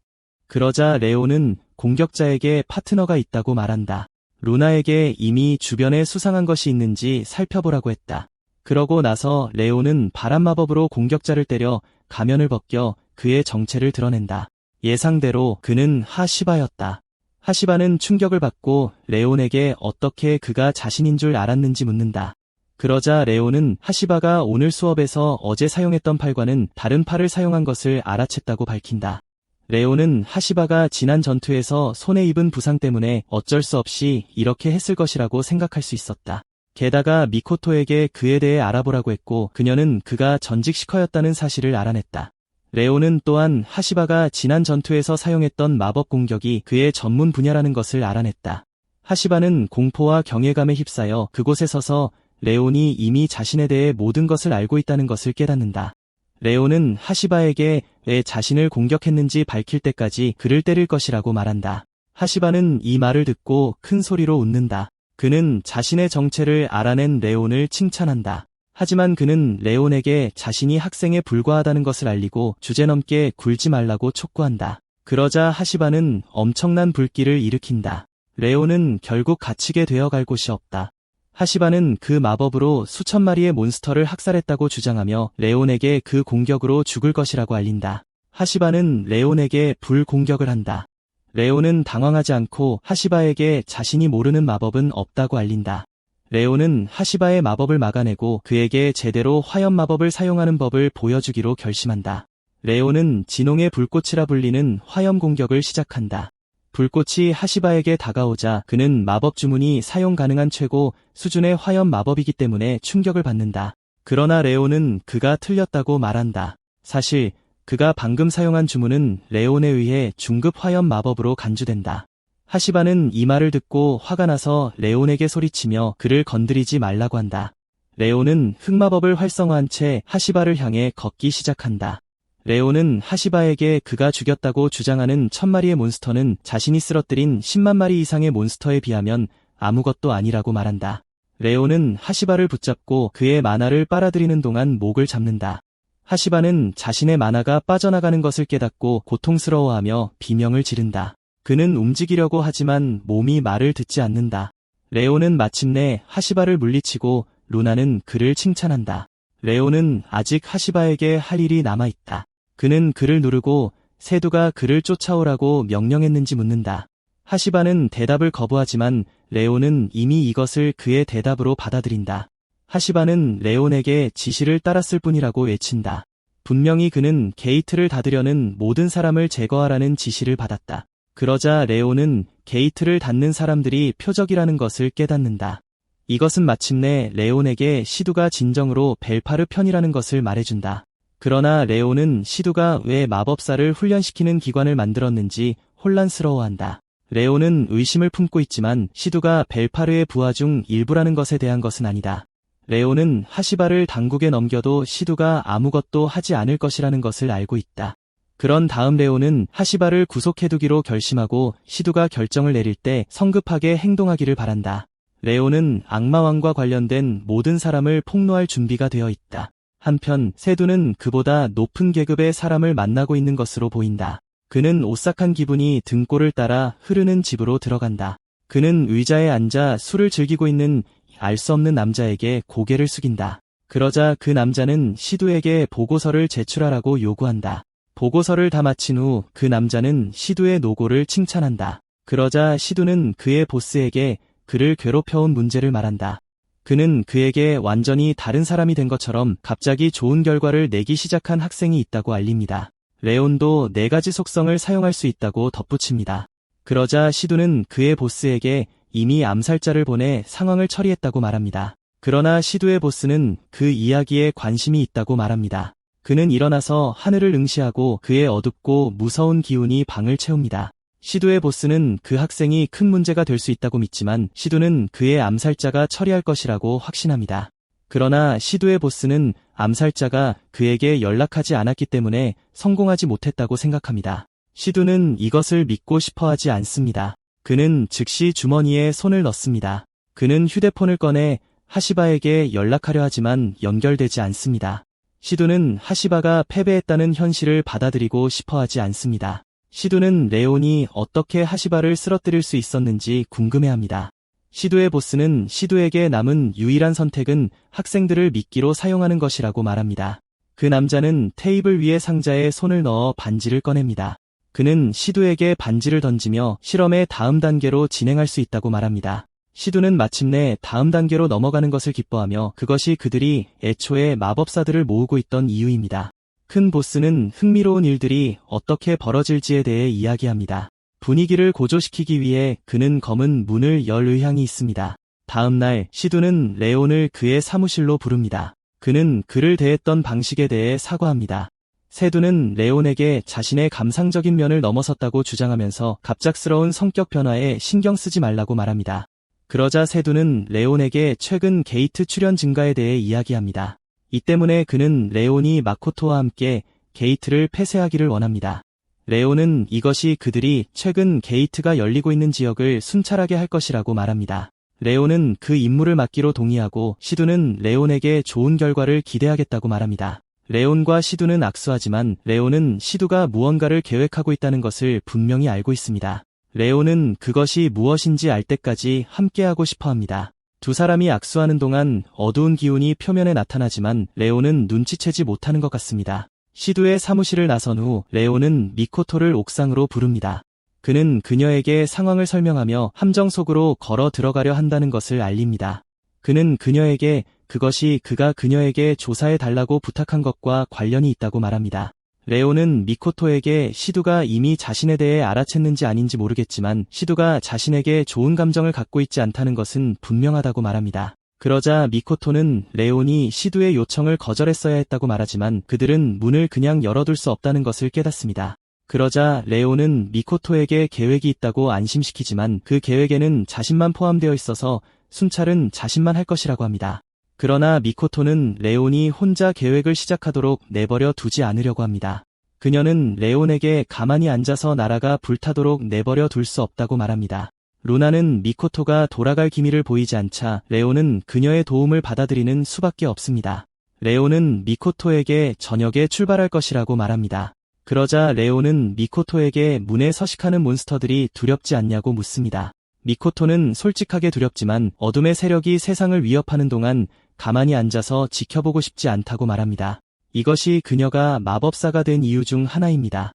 그러자 레온은 공격자에게 파트너가 있다고 말한다. 루나에게 이미 주변에 수상한 것이 있는지 살펴보라고 했다. 그러고 나서 레온은 바람 마법으로 공격자를 때려 가면을 벗겨 그의 정체를 드러낸다. 예상대로 그는 하시바였다. 하시바는 충격을 받고 레온에게 어떻게 그가 자신인 줄 알았는지 묻는다. 그러자 레온은 하시바가 오늘 수업에서 어제 사용했던 팔과는 다른 팔을 사용한 것을 알아챘다고 밝힌다. 레온은 하시바가 지난 전투에서 손에 입은 부상 때문에 어쩔 수 없이 이렇게 했을 것이라고 생각할 수 있었다. 게다가 미코토에게 그에 대해 알아보라고 했고 그녀는 그가 전직 시커였다는 사실을 알아냈다. 레온은 또한 하시바가 지난 전투에서 사용했던 마법 공격이 그의 전문 분야라는 것을 알아냈다. 하시바는 공포와 경외감에 휩싸여 그곳에 서서 레온이 이미 자신에 대해 모든 것을 알고 있다는 것을 깨닫는다. 레온은 하시바에게 왜 자신을 공격했는지 밝힐 때까지 그를 때릴 것이라고 말한다. 하시바는 이 말을 듣고 큰 소리로 웃는다. 그는 자신의 정체를 알아낸 레온을 칭찬한다. 하지만 그는 레온에게 자신이 학생에 불과하다는 것을 알리고 주제넘게 굴지 말라고 촉구한다. 그러자 하시바는 엄청난 불길을 일으킨다. 레온은 결국 갇히게 되어갈 곳이 없다. 하시바는 그 마법으로 수천 마리의 몬스터를 학살했다고 주장하며 레온에게 그 공격으로 죽을 것이라고 알린다. 하시바는 레온에게 불공격을 한다. 레온은 당황하지 않고 하시바에게 자신이 모르는 마법은 없다고 알린다. 레온은 하시바의 마법을 막아내고 그에게 제대로 화염 마법을 사용하는 법을 보여주기로 결심한다. 레온은 진홍의 불꽃이라 불리는 화염 공격을 시작한다. 불꽃이 하시바에게 다가오자 그는 마법 주문이 사용 가능한 최고 수준의 화염 마법이기 때문에 충격을 받는다. 그러나 레온은 그가 틀렸다고 말한다. 사실 그가 방금 사용한 주문은 레온에 의해 중급 화염 마법으로 간주된다. 하시바는 이 말을 듣고 화가 나서 레온에게 소리치며 그를 건드리지 말라고 한다. 레온은 흑마법을 활성화한 채 하시바를 향해 걷기 시작한다. 레온은 하시바에게 그가 죽였다고 주장하는 1000마리의 몬스터는 자신이 쓰러뜨린 10만 마리 이상의 몬스터에 비하면 아무것도 아니라고 말한다. 레온은 하시바를 붙잡고 그의 마나를 빨아들이는 동안 목을 잡는다. 하시바는 자신의 마나가 빠져나가는 것을 깨닫고 고통스러워하며 비명을 지른다. 그는 움직이려고 하지만 몸이 말을 듣지 않는다. 레온은 마침내 하시바를 물리치고 루나는 그를 칭찬한다. 레온은 아직 하시바에게 할 일이 남아있다. 그는 그를 누르고 세두가 그를 쫓아오라고 명령했는지 묻는다. 하시바는 대답을 거부하지만 레온은 이미 이것을 그의 대답으로 받아들인다. 하시바는 레온에게 지시를 따랐을 뿐이라고 외친다. 분명히 그는 게이트를 닫으려는 모든 사람을 제거하라는 지시를 받았다. 그러자 레온은 게이트를 닫는 사람들이 표적이라는 것을 깨닫는다. 이것은 마침내 레온에게 시두가 진정으로 벨파르 편이라는 것을 말해준다. 그러나 레온은 시두가 왜 마법사를 훈련시키는 기관을 만들었는지 혼란스러워한다. 레온은 의심을 품고 있지만 시두가 벨파르의 부하 중 일부라는 것에 대한 것은 아니다. 레온은 하시바를 당국에 넘겨도 시두가 아무것도 하지 않을 것이라는 것을 알고 있다. 그런 다음 레온은 하시바를 구속해두기로 결심하고 시두가 결정을 내릴 때 성급하게 행동하기를 바란다. 레온은 악마왕과 관련된 모든 사람을 폭로할 준비가 되어 있다. 한편 세두는 그보다 높은 계급의 사람을 만나고 있는 것으로 보인다. 그는 오싹한 기분이 등골을 따라 흐르는 집으로 들어간다. 그는 의자에 앉아 술을 즐기고 있는 알 수 없는 남자에게 고개를 숙인다. 그러자 그 남자는 시두에게 보고서를 제출하라고 요구한다. 보고서를 다 마친 후 그 남자는 시두의 노고를 칭찬한다. 그러자 시두는 그의 보스에게 그를 괴롭혀온 문제를 말한다. 그는 그에게 완전히 다른 사람이 된 것처럼 갑자기 좋은 결과를 내기 시작한 학생이 있다고 알립니다. 레온도 4가지 속성을 사용할 수 있다고 덧붙입니다. 그러자 시두는 그의 보스에게 이미 암살자를 보내 상황을 처리했다고 말합니다. 그러나 시두의 보스는 그 이야기에 관심이 있다고 말합니다. 그는 일어나서 하늘을 응시하고 그의 어둡고 무서운 기운이 방을 채웁니다. 시두의 보스는 그 학생이 큰 문제가 될 수 있다고 믿지만 시두는 그의 암살자가 처리할 것이라고 확신합니다. 그러나 시두의 보스는 암살자가 그에게 연락하지 않았기 때문에 성공하지 못했다고 생각합니다. 시두는 이것을 믿고 싶어하지 않습니다. 그는 즉시 주머니에 손을 넣습니다. 그는 휴대폰을 꺼내 하시바에게 연락하려 하지만 연결되지 않습니다. 시두는 하시바가 패배했다는 현실을 받아들이고 싶어하지 않습니다. 시두는 레온이 어떻게 하시바를 쓰러뜨릴 수 있었는지 궁금해합니다. 시두의 보스는 시두에게 남은 유일한 선택은 학생들을 미끼로 사용하는 것이라고 말합니다. 그 남자는 테이블 위의 상자에 손을 넣어 반지를 꺼냅니다. 그는 시두에게 반지를 던지며 실험의 다음 단계로 진행할 수 있다고 말합니다. 시두는 마침내 다음 단계로 넘어가는 것을 기뻐하며 그것이 그들이 애초에 마법사들을 모으고 있던 이유입니다. 큰 보스는 흥미로운 일들이 어떻게 벌어질지에 대해 이야기합니다. 분위기를 고조시키기 위해 그는 검은 문을 열 의향이 있습니다. 다음 날 시두는 레온을 그의 사무실로 부릅니다. 그는 그를 대했던 방식에 대해 사과합니다. 세두는 레온에게 자신의 감상적인 면을 넘어섰다고 주장하면서 갑작스러운 성격 변화에 신경 쓰지 말라고 말합니다. 그러자 세두는 레온에게 최근 게이트 출연 증가에 대해 이야기합니다. 이 때문에 그는 레온이 마코토와 함께 게이트를 폐쇄하기를 원합니다. 레온은 이것이 그들이 최근 게이트가 열리고 있는 지역을 순찰하게 할 것이라고 말합니다. 레온은 그 임무를 맡기로 동의하고 시두는 레온에게 좋은 결과를 기대하겠다고 말합니다. 레온과 시두는 악수하지만 레온은 시두가 무언가를 계획하고 있다는 것을 분명히 알고 있습니다. 레온은 그것이 무엇인지 알 때까지 함께하고 싶어합니다. 두 사람이 악수하는 동안 어두운 기운이 표면에 나타나지만 레온은 눈치채지 못하는 것 같습니다. 시두의 사무실을 나선 후 레온은 미코토를 옥상으로 부릅니다. 그는 그녀에게 상황을 설명하며 함정 속으로 걸어 들어가려 한다는 것을 알립니다. 그는 그녀에게 그것이 그가 그녀에게 조사해 달라고 부탁한 것과 관련이 있다고 말합니다. 레온은 미코토에게 시두가 이미 자신에 대해 알아챘는지 아닌지 모르겠지만 시두가 자신에게 좋은 감정을 갖고 있지 않다는 것은 분명하다고 말합니다. 그러자 미코토는 레온이 시두의 요청을 거절했어야 했다고 말하지만 그들은 문을 그냥 열어둘 수 없다는 것을 깨닫습니다. 그러자 레온은 미코토에게 계획이 있다고 안심시키지만 그 계획에는 자신만 포함되어 있어서 순찰은 자신만 할 것이라고 합니다. 그러나 미코토는 레온이 혼자 계획을 시작하도록 내버려 두지 않으려고 합니다. 그녀는 레온에게 가만히 앉아서 나라가 불타도록 내버려 둘 수 없다고 말합니다. 루나는 미코토가 돌아갈 기미를 보이지 않자 레온은 그녀의 도움을 받아들이는 수밖에 없습니다. 레온은 미코토에게 저녁에 출발할 것이라고 말합니다. 그러자 레온은 미코토에게 문에 서식하는 몬스터들이 두렵지 않냐고 묻습니다. 미코토는 솔직하게 두렵지만 어둠의 세력이 세상을 위협하는 동안 가만히 앉아서 지켜보고 싶지 않다고 말합니다. 이것이 그녀가 마법사가 된 이유 중 하나입니다.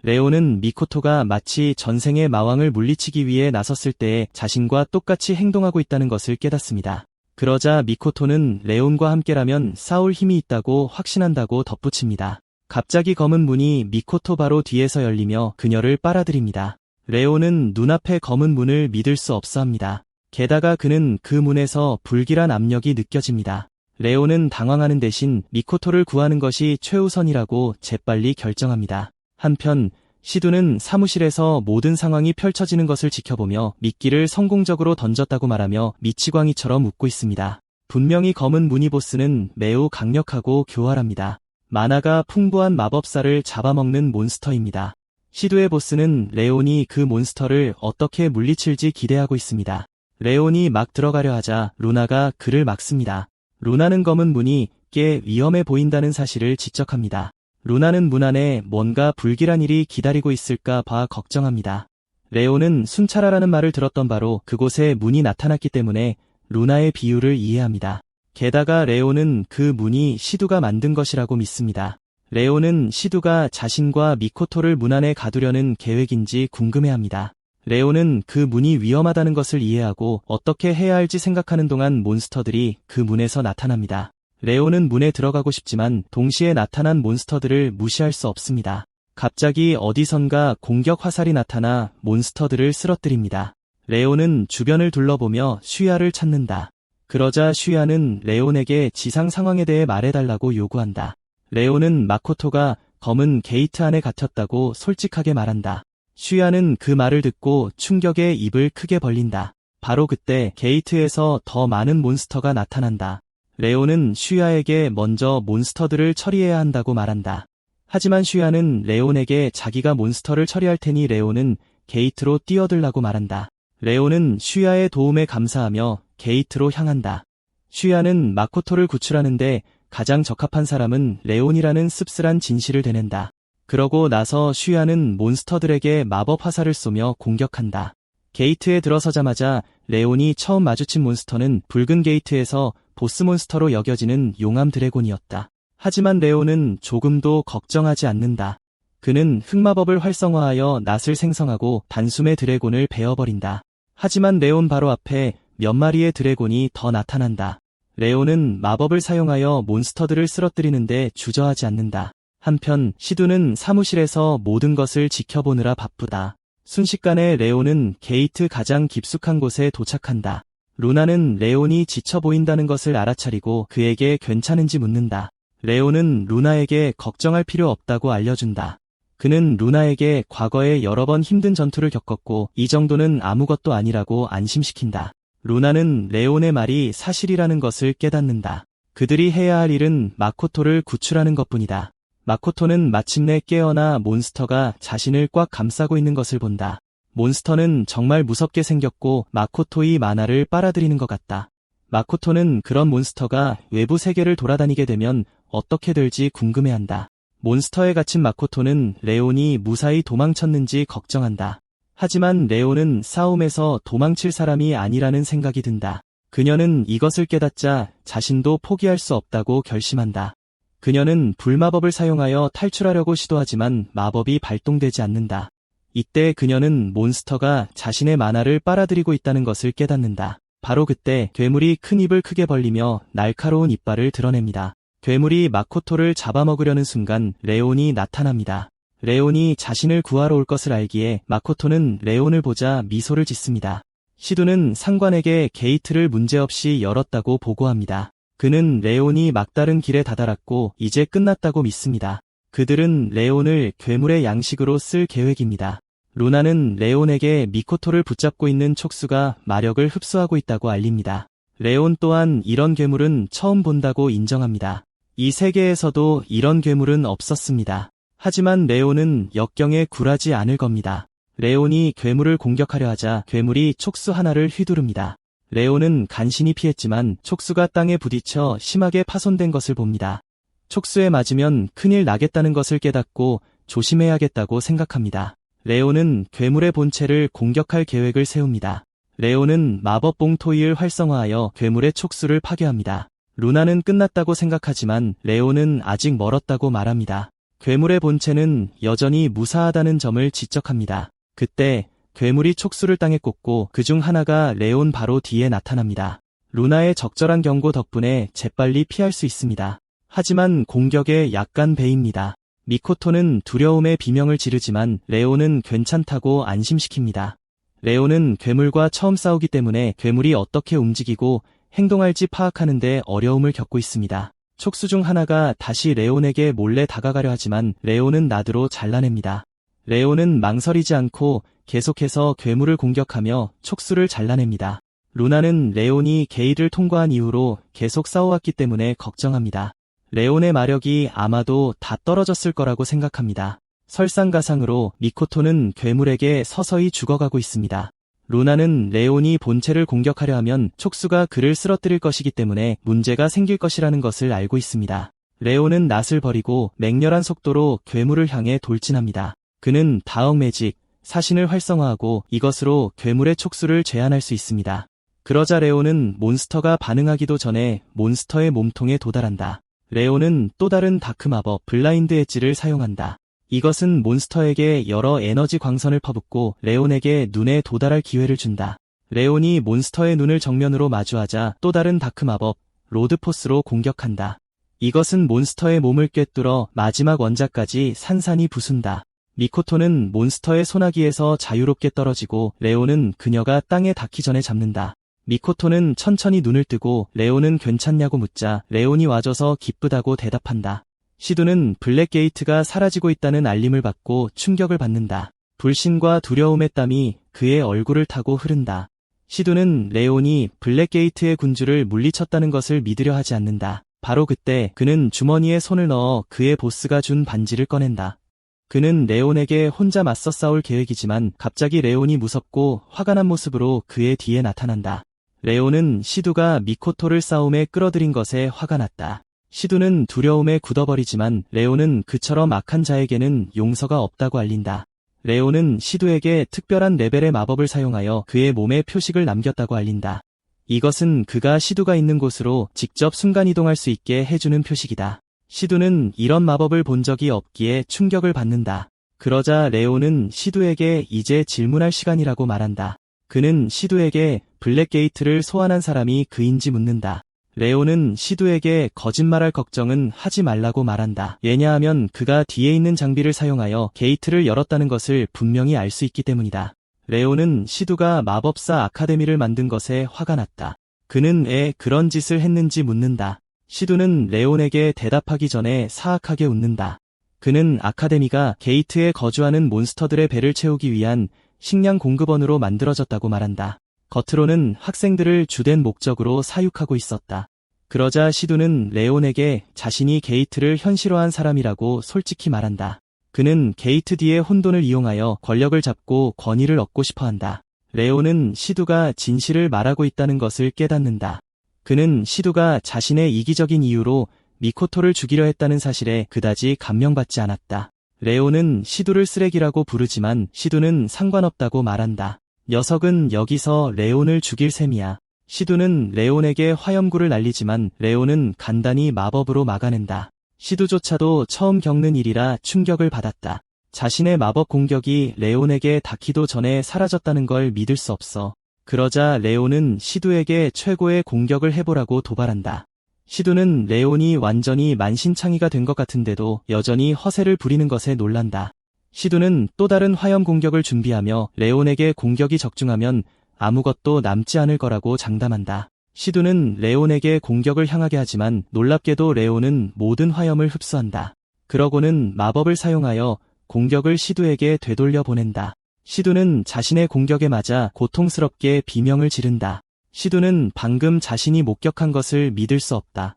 레온은 미코토가 마치 전생의 마왕을 물리치기 위해 나섰을 때에 자신과 똑같이 행동하고 있다는 것을 깨닫습니다. 그러자 미코토는 레온과 함께라면 싸울 힘이 있다고 확신한다고 덧붙입니다. 갑자기 검은 문이 미코토 바로 뒤에서 열리며 그녀를 빨아들입니다. 레온은 눈앞의 검은 문을 믿을 수 없어 합니다. 게다가 그는 그 문에서 불길한 압력이 느껴집니다. 레온은 당황하는 대신 미코토를 구하는 것이 최우선이라고 재빨리 결정합니다. 한편 시두는 사무실에서 모든 상황이 펼쳐지는 것을 지켜보며 미끼를 성공적으로 던졌다고 말하며 미치광이처럼 웃고 있습니다. 분명히 검은 무늬 보스는 매우 강력하고 교활합니다. 만화가 풍부한 마법사를 잡아먹는 몬스터입니다. 시두의 보스는 레온이 그 몬스터를 어떻게 물리칠지 기대하고 있습니다. 레온이 막 들어가려 하자 루나가 그를 막습니다. 루나는 검은 문이 꽤 위험해 보인다는 사실을 지적합니다. 루나는 문 안에 뭔가 불길한 일이 기다리고 있을까 봐 걱정합니다. 레오는 순찰하라는 말을 들었던 바로 그곳에 문이 나타났기 때문에 루나의 비유를 이해합니다. 게다가 레오는 그 문이 시두가 만든 것이라고 믿습니다. 레오는 시두가 자신과 미코토를 문 안에 가두려는 계획인지 궁금해합니다. 레오는 그 문이 위험하다는 것을 이해하고 어떻게 해야 할지 생각하는 동안 몬스터들이 그 문에서 나타납니다. 레오는 문에 들어가고 싶지만 동시에 나타난 몬스터들을 무시할 수 없습니다. 갑자기 어디선가 공격 화살이 나타나 몬스터들을 쓰러뜨립니다. 레오는 주변을 둘러보며 슈야를 찾는다. 그러자 슈야는 레온에게 지상 상황에 대해 말해달라고 요구한다. 레온은 마코토가 검은 게이트 안에 갇혔다고 솔직하게 말한다. 슈야는 그 말을 듣고 충격에 입을 크게 벌린다. 바로 그때 게이트에서 더 많은 몬스터가 나타난다. 레온은 슈야에게 먼저 몬스터들을 처리해야 한다고 말한다. 하지만 슈야는 레온에게 자기가 몬스터를 처리할 테니 레온은 게이트로 뛰어들라고 말한다. 레온은 슈야의 도움에 감사하며 게이트로 향한다. 슈야는 마코토를 구출하는데 가장 적합한 사람은 레온이라는 씁쓸한 진실을 대낸다. 그러고 나서 슈야는 몬스터들에게 마법 화살을 쏘며 공격한다. 게이트에 들어서자마자 레온이 처음 마주친 몬스터는 붉은 게이트에서 보스몬스터로 여겨지는 용암 드래곤이었다. 하지만 레온은 조금도 걱정하지 않는다. 그는 흑마법을 활성화하여 낫을 생성하고 단숨에 드래곤을 베어버린다. 하지만 레온 바로 앞에 몇 마리의 드래곤이 더 나타난다. 레온은 마법을 사용하여 몬스터들을 쓰러뜨리는데 주저하지 않는다. 한편 시두는 사무실에서 모든 것을 지켜보느라 바쁘다. 순식간에 레온은 게이트 가장 깊숙한 곳에 도착한다. 루나는 레온이 지쳐 보인다는 것을 알아차리고 그에게 괜찮은지 묻는다. 레온은 루나에게 걱정할 필요 없다고 알려준다. 그는 루나에게 과거에 여러 번 힘든 전투를 겪었고 이 정도는 아무것도 아니라고 안심시킨다. 루나는 레온의 말이 사실이라는 것을 깨닫는다. 그들이 해야 할 일은 마코토를 구출하는 것뿐이다. 마코토는 마침내 깨어나 몬스터가 자신을 꽉 감싸고 있는 것을 본다. 몬스터는 정말 무섭게 생겼고 마코토의 만화를 빨아들이는 것 같다. 마코토는 그런 몬스터가 외부 세계를 돌아다니게 되면 어떻게 될지 궁금해한다. 몬스터에 갇힌 마코토는 레온이 무사히 도망쳤는지 걱정한다. 하지만 레온은 싸움에서 도망칠 사람이 아니라는 생각이 든다. 그녀는 이것을 깨닫자 자신도 포기할 수 없다고 결심한다. 그녀는 불마법을 사용하여 탈출하려고 시도하지만 마법이 발동되지 않는다. 이때 그녀는 몬스터가 자신의 만화를 빨아들이고 있다는 것을 깨닫는다. 바로 그때 괴물이 큰 입을 크게 벌리며 날카로운 이빨을 드러냅니다. 괴물이 마코토를 잡아먹으려는 순간 레온이 나타납니다. 레온이 자신을 구하러 올 것을 알기에 마코토는 레온을 보자 미소를 짓습니다. 시두는 상관에게 게이트를 문제없이 열었다고 보고합니다. 그는 레온이 막다른 길에 다다랐고 이제 끝났다고 믿습니다. 그들은 레온을 괴물의 양식으로 쓸 계획입니다. 루나는 레온에게 미코토를 붙잡고 있는 촉수가 마력을 흡수하고 있다고 알립니다. 레온 또한 이런 괴물은 처음 본다고 인정합니다. 이 세계에서도 이런 괴물은 없었습니다. 하지만 레온은 역경에 굴하지 않을 겁니다. 레온이 괴물을 공격하려 하자 괴물이 촉수 하나를 휘두릅니다. 레온은 간신히 피했지만 촉수가 땅에 부딪혀 심하게 파손된 것을 봅니다. 촉수에 맞으면 큰일 나겠다는 것을 깨닫고 조심해야겠다고 생각합니다. 레온은 괴물의 본체를 공격할 계획을 세웁니다. 레온은 마법 봉토이를 활성화하여 괴물의 촉수를 파괴합니다. 루나는 끝났다고 생각하지만 레온은 아직 멀었다고 말합니다. 괴물의 본체는 여전히 무사하다는 점을 지적합니다. 그때 괴물이 촉수를 땅에 꽂고 그중 하나가 레온 바로 뒤에 나타납니다. 루나의 적절한 경고 덕분에 재빨리 피할 수 있습니다. 하지만 공격에 약간 배입니다. 미코토는 두려움에 비명을 지르지만 레온은 괜찮다고 안심시킵니다. 레온은 괴물과 처음 싸우기 때문에 괴물이 어떻게 움직이고 행동할지 파악하는데 어려움을 겪고 있습니다. 촉수 중 하나가 다시 레온에게 몰래 다가가려 하지만 레온은 나드로 잘라냅니다. 레온은 망설이지 않고 계속해서 괴물을 공격하며 촉수를 잘라냅니다. 루나는 레온이 게이트를 통과한 이후로 계속 싸워왔기 때문에 걱정합니다. 레온의 마력이 아마도 다 떨어졌을 거라고 생각합니다. 설상가상으로 미코토는 괴물에게 서서히 죽어가고 있습니다. 루나는 레온이 본체를 공격하려 하면 촉수가 그를 쓰러뜨릴 것이기 때문에 문제가 생길 것이라는 것을 알고 있습니다. 레오는 낯을 버리고 맹렬한 속도로 괴물을 향해 돌진합니다. 그는 다억 매직, 사신을 활성화하고 이것으로 괴물의 촉수를 제한할 수 있습니다. 그러자 레오는 몬스터가 반응하기도 전에 몬스터의 몸통에 도달한다. 레오는 또 다른 다크 마법 블라인드 엣지를 사용한다. 이것은 몬스터에게 여러 에너지 광선을 퍼붓고 레온에게 눈에 도달할 기회를 준다. 레온이 몬스터의 눈을 정면으로 마주하자 또 다른 다크 마법 로드포스로 공격한다. 이것은 몬스터의 몸을 꿰뚫어 마지막 원자까지 산산이 부순다. 미코토는 몬스터의 소나기에서 자유롭게 떨어지고 레온은 그녀가 땅에 닿기 전에 잡는다. 미코토는 천천히 눈을 뜨고 레온은 괜찮냐고 묻자 레온이 와줘서 기쁘다고 대답한다. 시두는 블랙게이트가 사라지고 있다는 알림을 받고 충격을 받는다. 불신과 두려움의 땀이 그의 얼굴을 타고 흐른다. 시두는 레온이 블랙게이트의 군주를 물리쳤다는 것을 믿으려 하지 않는다. 바로 그때 그는 주머니에 손을 넣어 그의 보스가 준 반지를 꺼낸다. 그는 레온에게 혼자 맞서 싸울 계획이지만 갑자기 레온이 무섭고 화가 난 모습으로 그의 뒤에 나타난다. 레온은 시두가 미코토를 싸움에 끌어들인 것에 화가 났다. 시두는 두려움에 굳어버리지만 레온은 그처럼 악한 자에게는 용서가 없다고 알린다. 레온은 시두에게 특별한 레벨의 마법을 사용하여 그의 몸에 표식을 남겼다고 알린다. 이것은 그가 시두가 있는 곳으로 직접 순간이동할 수 있게 해주는 표식이다. 시두는 이런 마법을 본 적이 없기에 충격을 받는다. 그러자 레온은 시두에게 이제 질문할 시간이라고 말한다. 그는 시두에게 블랙게이트를 소환한 사람이 그인지 묻는다. 레온은 시두에게 거짓말할 걱정은 하지 말라고 말한다. 왜냐하면 그가 뒤에 있는 장비를 사용하여 게이트를 열었다는 것을 분명히 알 수 있기 때문이다. 레온은 시두가 마법사 아카데미를 만든 것에 화가 났다. 그는 왜 그런 짓을 했는지 묻는다. 시두는 레온에게 대답하기 전에 사악하게 웃는다. 그는 아카데미가 게이트에 거주하는 몬스터들의 배를 채우기 위한 식량 공급원으로 만들어졌다고 말한다. 겉으로는 학생들을 주된 목적으로 사육하고 있었다. 그러자 시두는 레온에게 자신이 게이트를 현실화한 사람이라고 솔직히 말한다. 그는 게이트 뒤의 혼돈을 이용하여 권력을 잡고 권위를 얻고 싶어한다. 레온은 시두가 진실을 말하고 있다는 것을 깨닫는다. 그는 시두가 자신의 이기적인 이유로 미코토를 죽이려 했다는 사실에 그다지 감명받지 않았다. 레온은 시두를 쓰레기라고 부르지만 시두는 상관없다고 말한다. 녀석은 여기서 레온을 죽일 셈이야. 시두는 레온에게 화염구를 날리지만 레온은 간단히 마법으로 막아낸다. 시두조차도 처음 겪는 일이라 충격을 받았다. 자신의 마법 공격이 레온에게 닿기도 전에 사라졌다는 걸 믿을 수 없어. 그러자 레온은 시두에게 최고의 공격을 해보라고 도발한다. 시두는 레온이 완전히 만신창이가 된 것 같은데도 여전히 허세를 부리는 것에 놀란다. 시두는 또 다른 화염 공격을 준비하며 레온에게 공격이 적중하면 아무것도 남지 않을 거라고 장담한다. 시두는 레온에게 공격을 향하게 하지만 놀랍게도 레온은 모든 화염을 흡수한다. 그러고는 마법을 사용하여 공격을 시두에게 되돌려 보낸다. 시두는 자신의 공격에 맞아 고통스럽게 비명을 지른다. 시두는 방금 자신이 목격한 것을 믿을 수 없다.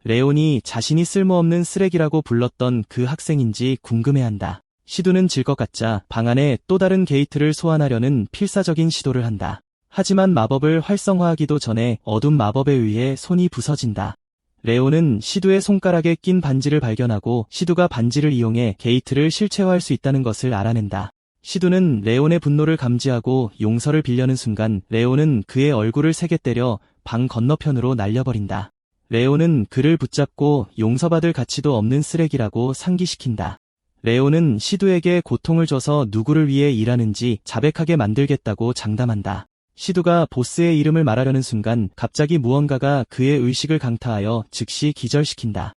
레온이 자신이 쓸모없는 쓰레기라고 불렀던 그 학생인지 궁금해한다. 시두는 질 것 같자 방 안에 또 다른 게이트를 소환하려는 필사적인 시도를 한다. 하지만 마법을 활성화하기도 전에 어둠 마법에 의해 손이 부서진다. 레온은 시두의 손가락에 낀 반지를 발견하고 시두가 반지를 이용해 게이트를 실체화할 수 있다는 것을 알아낸다. 시두는 레온의 분노를 감지하고 용서를 빌려는 순간 레온은 그의 얼굴을 세게 때려 방 건너편으로 날려버린다. 레온은 그를 붙잡고 용서받을 가치도 없는 쓰레기라고 상기시킨다. 레온은 시두에게 고통을 줘서 누구를 위해 일하는지 자백하게 만들겠다고 장담한다. 시두가 보스의 이름을 말하려는 순간 갑자기 무언가가 그의 의식을 강타하여 즉시 기절시킨다.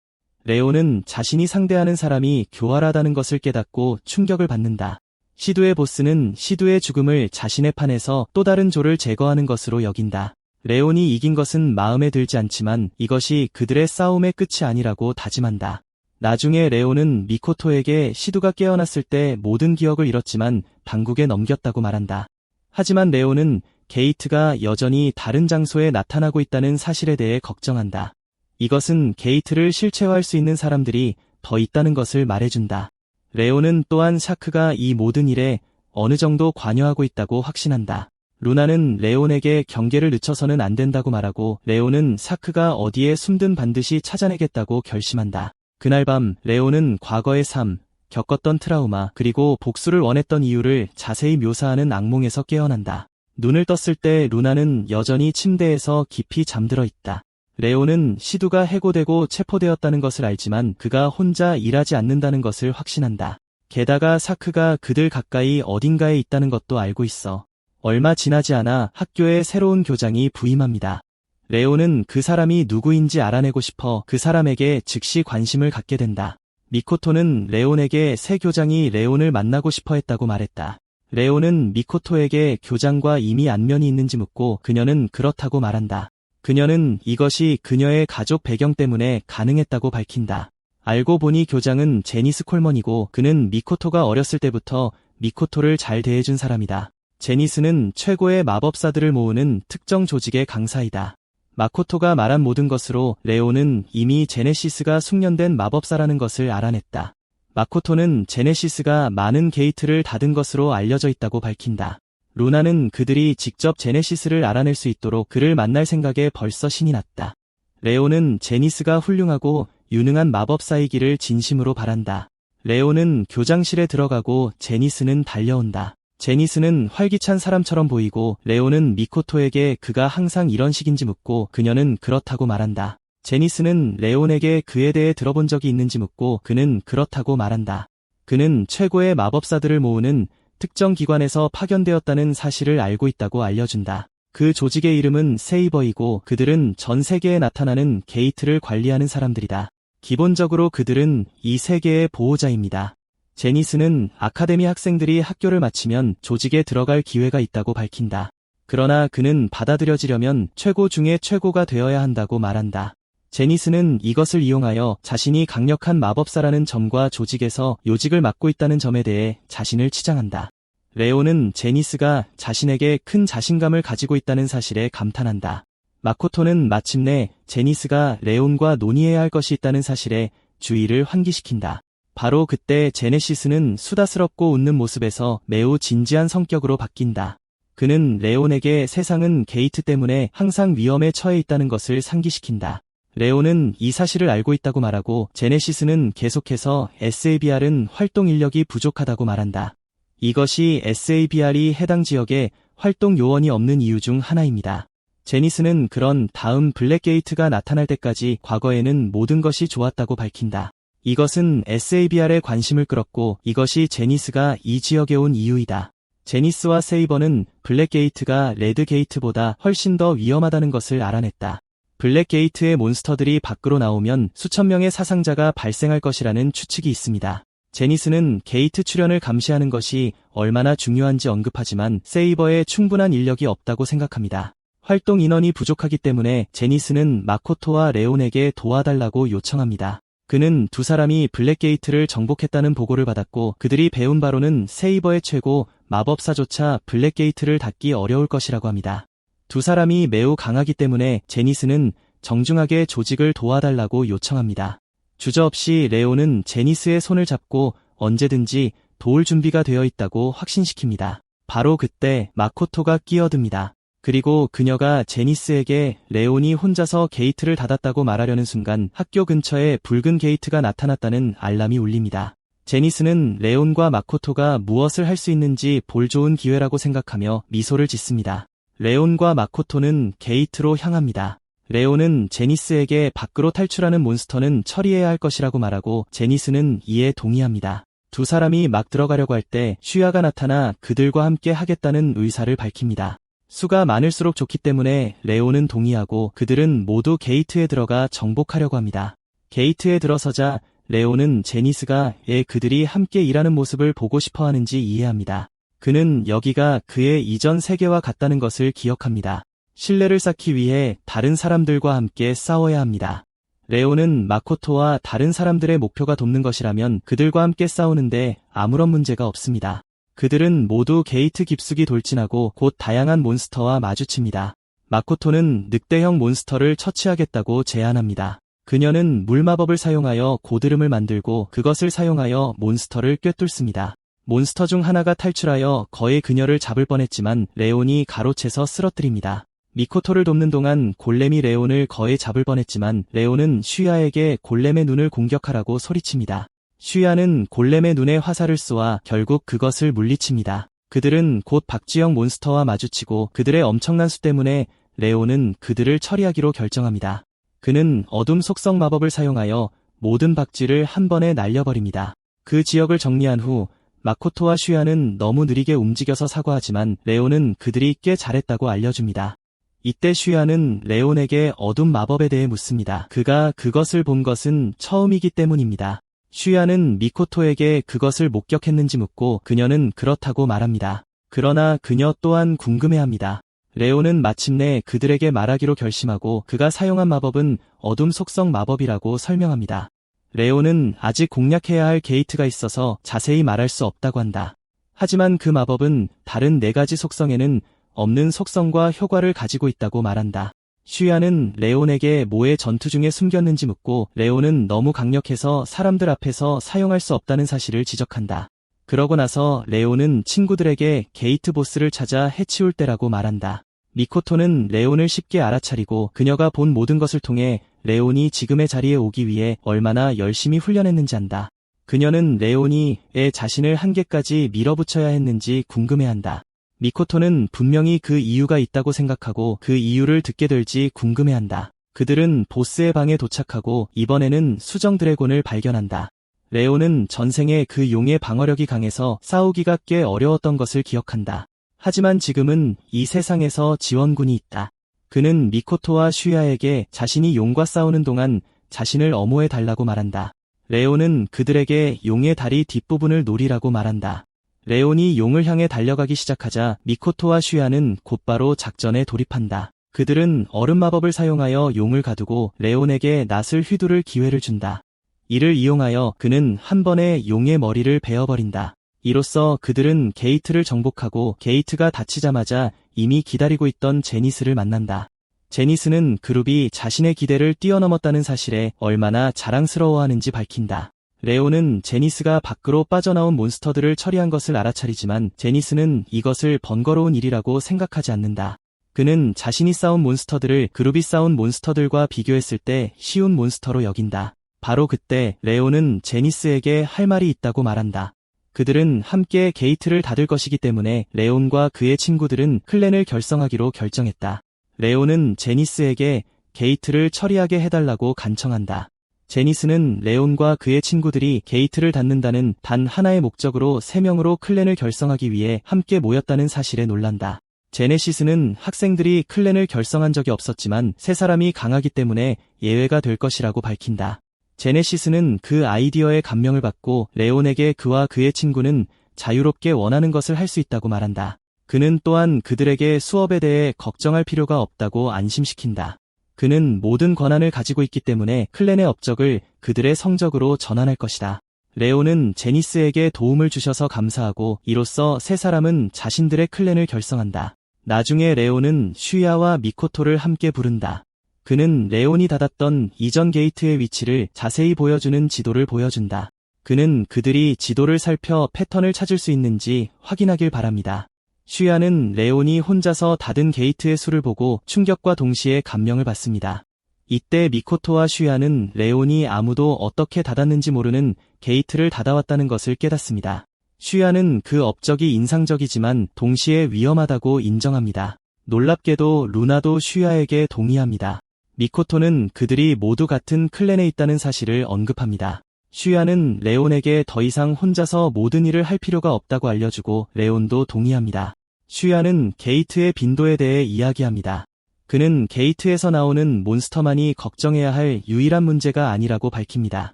레온은 자신이 상대하는 사람이 교활하다는 것을 깨닫고 충격을 받는다. 시두의 보스는 시두의 죽음을 자신의 판에서 또 다른 조를 제거하는 것으로 여긴다. 레온이 이긴 것은 마음에 들지 않지만 이것이 그들의 싸움의 끝이 아니라고 다짐한다. 나중에 레온은 미코토에게 시두가 깨어났을 때 모든 기억을 잃었지만 당국에 넘겼다고 말한다. 하지만 레온은 게이트가 여전히 다른 장소에 나타나고 있다는 사실에 대해 걱정한다. 이것은 게이트를 실체화할 수 있는 사람들이 더 있다는 것을 말해준다. 레온은 또한 샤크가 이 모든 일에 어느 정도 관여하고 있다고 확신한다. 루나는 레온에게 경계를 늦춰서는 안 된다고 말하고 레온은 사크가 어디에 숨든 반드시 찾아내겠다고 결심한다. 그날 밤 레온은 과거의 삶, 겪었던 트라우마, 그리고 복수를 원했던 이유를 자세히 묘사하는 악몽에서 깨어난다. 눈을 떴을 때 루나는 여전히 침대에서 깊이 잠들어 있다. 레온은 시두가 해고되고 체포되었다는 것을 알지만 그가 혼자 일하지 않는다는 것을 확신한다. 게다가 사크가 그들 가까이 어딘가에 있다는 것도 알고 있어. 얼마 지나지 않아 학교에 새로운 교장이 부임합니다. 레온은 그 사람이 누구인지 알아내고 싶어 그 사람에게 즉시 관심을 갖게 된다. 미코토는 레온에게 새 교장이 레온을 만나고 싶어 했다고 말했다. 레온은 미코토에게 교장과 이미 안면이 있는지 묻고 그녀는 그렇다고 말한다. 그녀는 이것이 그녀의 가족 배경 때문에 가능했다고 밝힌다. 알고 보니 교장은 제니스 콜먼이고 그는 미코토가 어렸을 때부터 미코토를 잘 대해준 사람이다. 제니스는 최고의 마법사들을 모으는 특정 조직의 강사이다. 마코토가 말한 모든 것으로 레온은 이미 제네시스가 숙련된 마법사라는 것을 알아냈다. 마코토는 제네시스가 많은 게이트를 닫은 것으로 알려져 있다고 밝힌다. 루나는 그들이 직접 제네시스를 알아낼 수 있도록 그를 만날 생각에 벌써 신이 났다. 레온은 제니스가 훌륭하고 유능한 마법사이기를 진심으로 바란다. 레온은 교장실에 들어가고 제니스는 달려온다. 제니스는 활기찬 사람처럼 보이고 레온은 미코토에게 그가 항상 이런 식인지 묻고 그녀는 그렇다고 말한다. 제니스는 레온에게 그에 대해 들어본 적이 있는지 묻고 그는 그렇다고 말한다. 그는 최고의 마법사들을 모으는 특정 기관에서 파견되었다는 사실을 알고 있다고 알려준다. 그 조직의 이름은 세이버이고 그들은 전 세계에 나타나는 게이트를 관리하는 사람들이다. 기본적으로 그들은 이 세계의 보호자입니다. 제니스는 아카데미 학생들이 학교를 마치면 조직에 들어갈 기회가 있다고 밝힌다. 그러나 그는 받아들여지려면 최고 중에 최고가 되어야 한다고 말한다. 제니스는 이것을 이용하여 자신이 강력한 마법사라는 점과 조직에서 요직을 맡고 있다는 점에 대해 자신을 치장한다. 레온은 제니스가 자신에게 큰 자신감을 가지고 있다는 사실에 감탄한다. 마코토는 마침내 제니스가 레온과 논의해야 할 것이 있다는 사실에 주의를 환기시킨다. 바로 그때 제네시스는 수다스럽고 웃는 모습에서 매우 진지한 성격으로 바뀐다. 그는 레온에게 세상은 게이트 때문에 항상 위험에 처해 있다는 것을 상기시킨다. 레온은 이 사실을 알고 있다고 말하고 제네시스는 계속해서 SABR은 활동 인력이 부족하다고 말한다. 이것이 SABR이 해당 지역에 활동 요원이 없는 이유 중 하나입니다. 제니스는 그런 다음 블랙게이트가 나타날 때까지 과거에는 모든 것이 좋았다고 밝힌다. 이것은 SABR의 관심을 끌었고 이것이 제니스가 이 지역에 온 이유이다. 제니스와 세이버는 블랙게이트가 레드게이트보다 훨씬 더 위험하다는 것을 알아냈다. 블랙게이트의 몬스터들이 밖으로 나오면 수천 명의 사상자가 발생할 것이라는 추측이 있습니다. 제니스는 게이트 출현을 감시하는 것이 얼마나 중요한지 언급하지만 세이버에 충분한 인력이 없다고 생각합니다. 활동 인원이 부족하기 때문에 제니스는 마코토와 레온에게 도와달라고 요청합니다. 그는 두 사람이 블랙게이트를 정복했다는 보고를 받았고 그들이 배운 바로는 세이버의 최고 마법사조차 블랙게이트를 닫기 어려울 것이라고 합니다. 두 사람이 매우 강하기 때문에 제니스는 정중하게 조직을 도와달라고 요청합니다. 주저없이 레온은 제니스의 손을 잡고 언제든지 도울 준비가 되어 있다고 확신시킵니다. 바로 그때 마코토가 끼어듭니다. 그리고 그녀가 제니스에게 레온이 혼자서 게이트를 닫았다고 말하려는 순간 학교 근처에 붉은 게이트가 나타났다는 알람이 울립니다. 제니스는 레온과 마코토가 무엇을 할 수 있는지 볼 좋은 기회라고 생각하며 미소를 짓습니다. 레온과 마코토는 게이트로 향합니다. 레온은 제니스에게 밖으로 탈출하는 몬스터는 처리해야 할 것이라고 말하고 제니스는 이에 동의합니다. 두 사람이 막 들어가려고 할 때 슈야가 나타나 그들과 함께 하겠다는 의사를 밝힙니다. 수가 많을수록 좋기 때문에 레온은 동의하고 그들은 모두 게이트에 들어가 정복하려고 합니다. 게이트에 들어서자 레온은 제니스가 그들이 함께 일하는 모습을 보고 싶어 하는지 이해합니다. 그는 여기가 그의 이전 세계와 같다는 것을 기억합니다. 신뢰를 쌓기 위해 다른 사람들과 함께 싸워야 합니다. 레온은 마코토와 다른 사람들의 목표가 돕는 것이라면 그들과 함께 싸우는데 아무런 문제가 없습니다. 그들은 모두 게이트 깊숙이 돌진하고 곧 다양한 몬스터와 마주칩니다. 마코토는 늑대형 몬스터를 처치하겠다고 제안합니다. 그녀는 물마법을 사용하여 고드름을 만들고 그것을 사용하여 몬스터를 꿰뚫습니다. 몬스터 중 하나가 탈출하여 거의 그녀를 잡을 뻔했지만 레온이 가로채서 쓰러뜨립니다. 미코토를 돕는 동안 골렘이 레온을 거의 잡을 뻔했지만 레온은 슈야에게 골렘의 눈을 공격하라고 소리칩니다. 슈야는 골렘의 눈에 화살을 쏘아 결국 그것을 물리칩니다. 그들은 곧 박쥐형 몬스터와 마주치고 그들의 엄청난 수 때문에 레온은 그들을 처리하기로 결정합니다. 그는 어둠 속성 마법을 사용하여 모든 박쥐를 한 번에 날려버립니다. 그 지역을 정리한 후 마코토와 슈야는 너무 느리게 움직여서 사과하지만 레온은 그들이 꽤 잘했다고 알려줍니다. 이때 슈야는 레온에게 어둠 마법에 대해 묻습니다. 그가 그것을 본 것은 처음이기 때문입니다. 슈야는 미코토에게 그것을 목격했는지 묻고 그녀는 그렇다고 말합니다. 그러나 그녀 또한 궁금해합니다. 레온은 마침내 그들에게 말하기로 결심하고 그가 사용한 마법은 어둠 속성 마법이라고 설명합니다. 레온은 아직 공략해야 할 게이트가 있어서 자세히 말할 수 없다고 한다. 하지만 그 마법은 다른 4가지 속성에는 없는 속성과 효과를 가지고 있다고 말한다. 슈야는 레온에게 뭐에 전투 중에 숨겼는지 묻고 레온은 너무 강력해서 사람들 앞에서 사용할 수 없다는 사실을 지적한다. 그러고 나서 레온은 친구들에게 게이트 보스를 찾아 해치울 때라고 말한다. 미코토는 레온을 쉽게 알아차리고 그녀가 본 모든 것을 통해 레온이 지금의 자리에 오기 위해 얼마나 열심히 훈련했는지 안다. 그녀는 레온이 왜 자신을 한계까지 밀어붙여야 했는지 궁금해한다. 미코토는 분명히 그 이유가 있다고 생각하고 그 이유를 듣게 될지 궁금해한다. 그들은 보스의 방에 도착하고 이번에는 수정 드래곤을 발견한다. 레온은 전생에 그 용의 방어력이 강해서 싸우기가 꽤 어려웠던 것을 기억한다. 하지만 지금은 이 세상에서 지원군이 있다. 그는 미코토와 슈야에게 자신이 용과 싸우는 동안 자신을 엄호해 달라고 말한다. 레온은 그들에게 용의 다리 뒷부분을 노리라고 말한다. 레온이 용을 향해 달려가기 시작하자 미코토와 슈야는 곧바로 작전에 돌입한다. 그들은 얼음 마법을 사용하여 용을 가두고 레온에게 낫을 휘두를 기회를 준다. 이를 이용하여 그는 한 번에 용의 머리를 베어버린다. 이로써 그들은 게이트를 정복하고 게이트가 닫히자마자 이미 기다리고 있던 제니스를 만난다. 제니스는 그룹이 자신의 기대를 뛰어넘었다는 사실에 얼마나 자랑스러워하는지 밝힌다. 레온은 제니스가 밖으로 빠져나온 몬스터들을 처리한 것을 알아차리지만 제니스는 이것을 번거로운 일이라고 생각하지 않는다. 그는 자신이 싸운 몬스터들을 그룹이 싸운 몬스터들과 비교했을 때 쉬운 몬스터로 여긴다. 바로 그때 레온은 제니스에게 할 말이 있다고 말한다. 그들은 함께 게이트를 닫을 것이기 때문에 레온과 그의 친구들은 클랜을 결성하기로 결정했다. 레온은 제니스에게 게이트를 처리하게 해달라고 간청한다. 제니스는 레온과 그의 친구들이 게이트를 닫는다는 단 하나의 목적으로 3명으로 클랜을 결성하기 위해 함께 모였다는 사실에 놀란다. 제네시스는 학생들이 클랜을 결성한 적이 없었지만 3사람이 강하기 때문에 예외가 될 것이라고 밝힌다. 제네시스는 그 아이디어에 감명을 받고 레온에게 그와 그의 친구는 자유롭게 원하는 것을 할 수 있다고 말한다. 그는 또한 그들에게 수업에 대해 걱정할 필요가 없다고 안심시킨다. 그는 모든 권한을 가지고 있기 때문에 클랜의 업적을 그들의 성적으로 전환할 것이다. 레온은 제니스에게 도움을 주셔서 감사하고 이로써 3사람은 자신들의 클랜을 결성한다. 나중에 레온은 슈야와 미코토를 함께 부른다. 그는 레온이 닫았던 이전 게이트의 위치를 자세히 보여주는 지도를 보여준다. 그는 그들이 지도를 살펴 패턴을 찾을 수 있는지 확인하길 바랍니다. 슈야는 레온이 혼자서 닫은 게이트의 수를 보고 충격과 동시에 감명을 받습니다. 이때 미코토와 슈야는 레온이 아무도 어떻게 닫았는지 모르는 게이트를 닫아왔다는 것을 깨닫습니다. 슈야는 그 업적이 인상적이지만 동시에 위험하다고 인정합니다. 놀랍게도 루나도 슈야에게 동의합니다. 미코토는 그들이 모두 같은 클랜에 있다는 사실을 언급합니다. 슈야는 레온에게 더 이상 혼자서 모든 일을 할 필요가 없다고 알려주고 레온도 동의합니다. 슈야는 게이트의 빈도에 대해 이야기합니다. 그는 게이트에서 나오는 몬스터만이 걱정해야 할 유일한 문제가 아니라고 밝힙니다.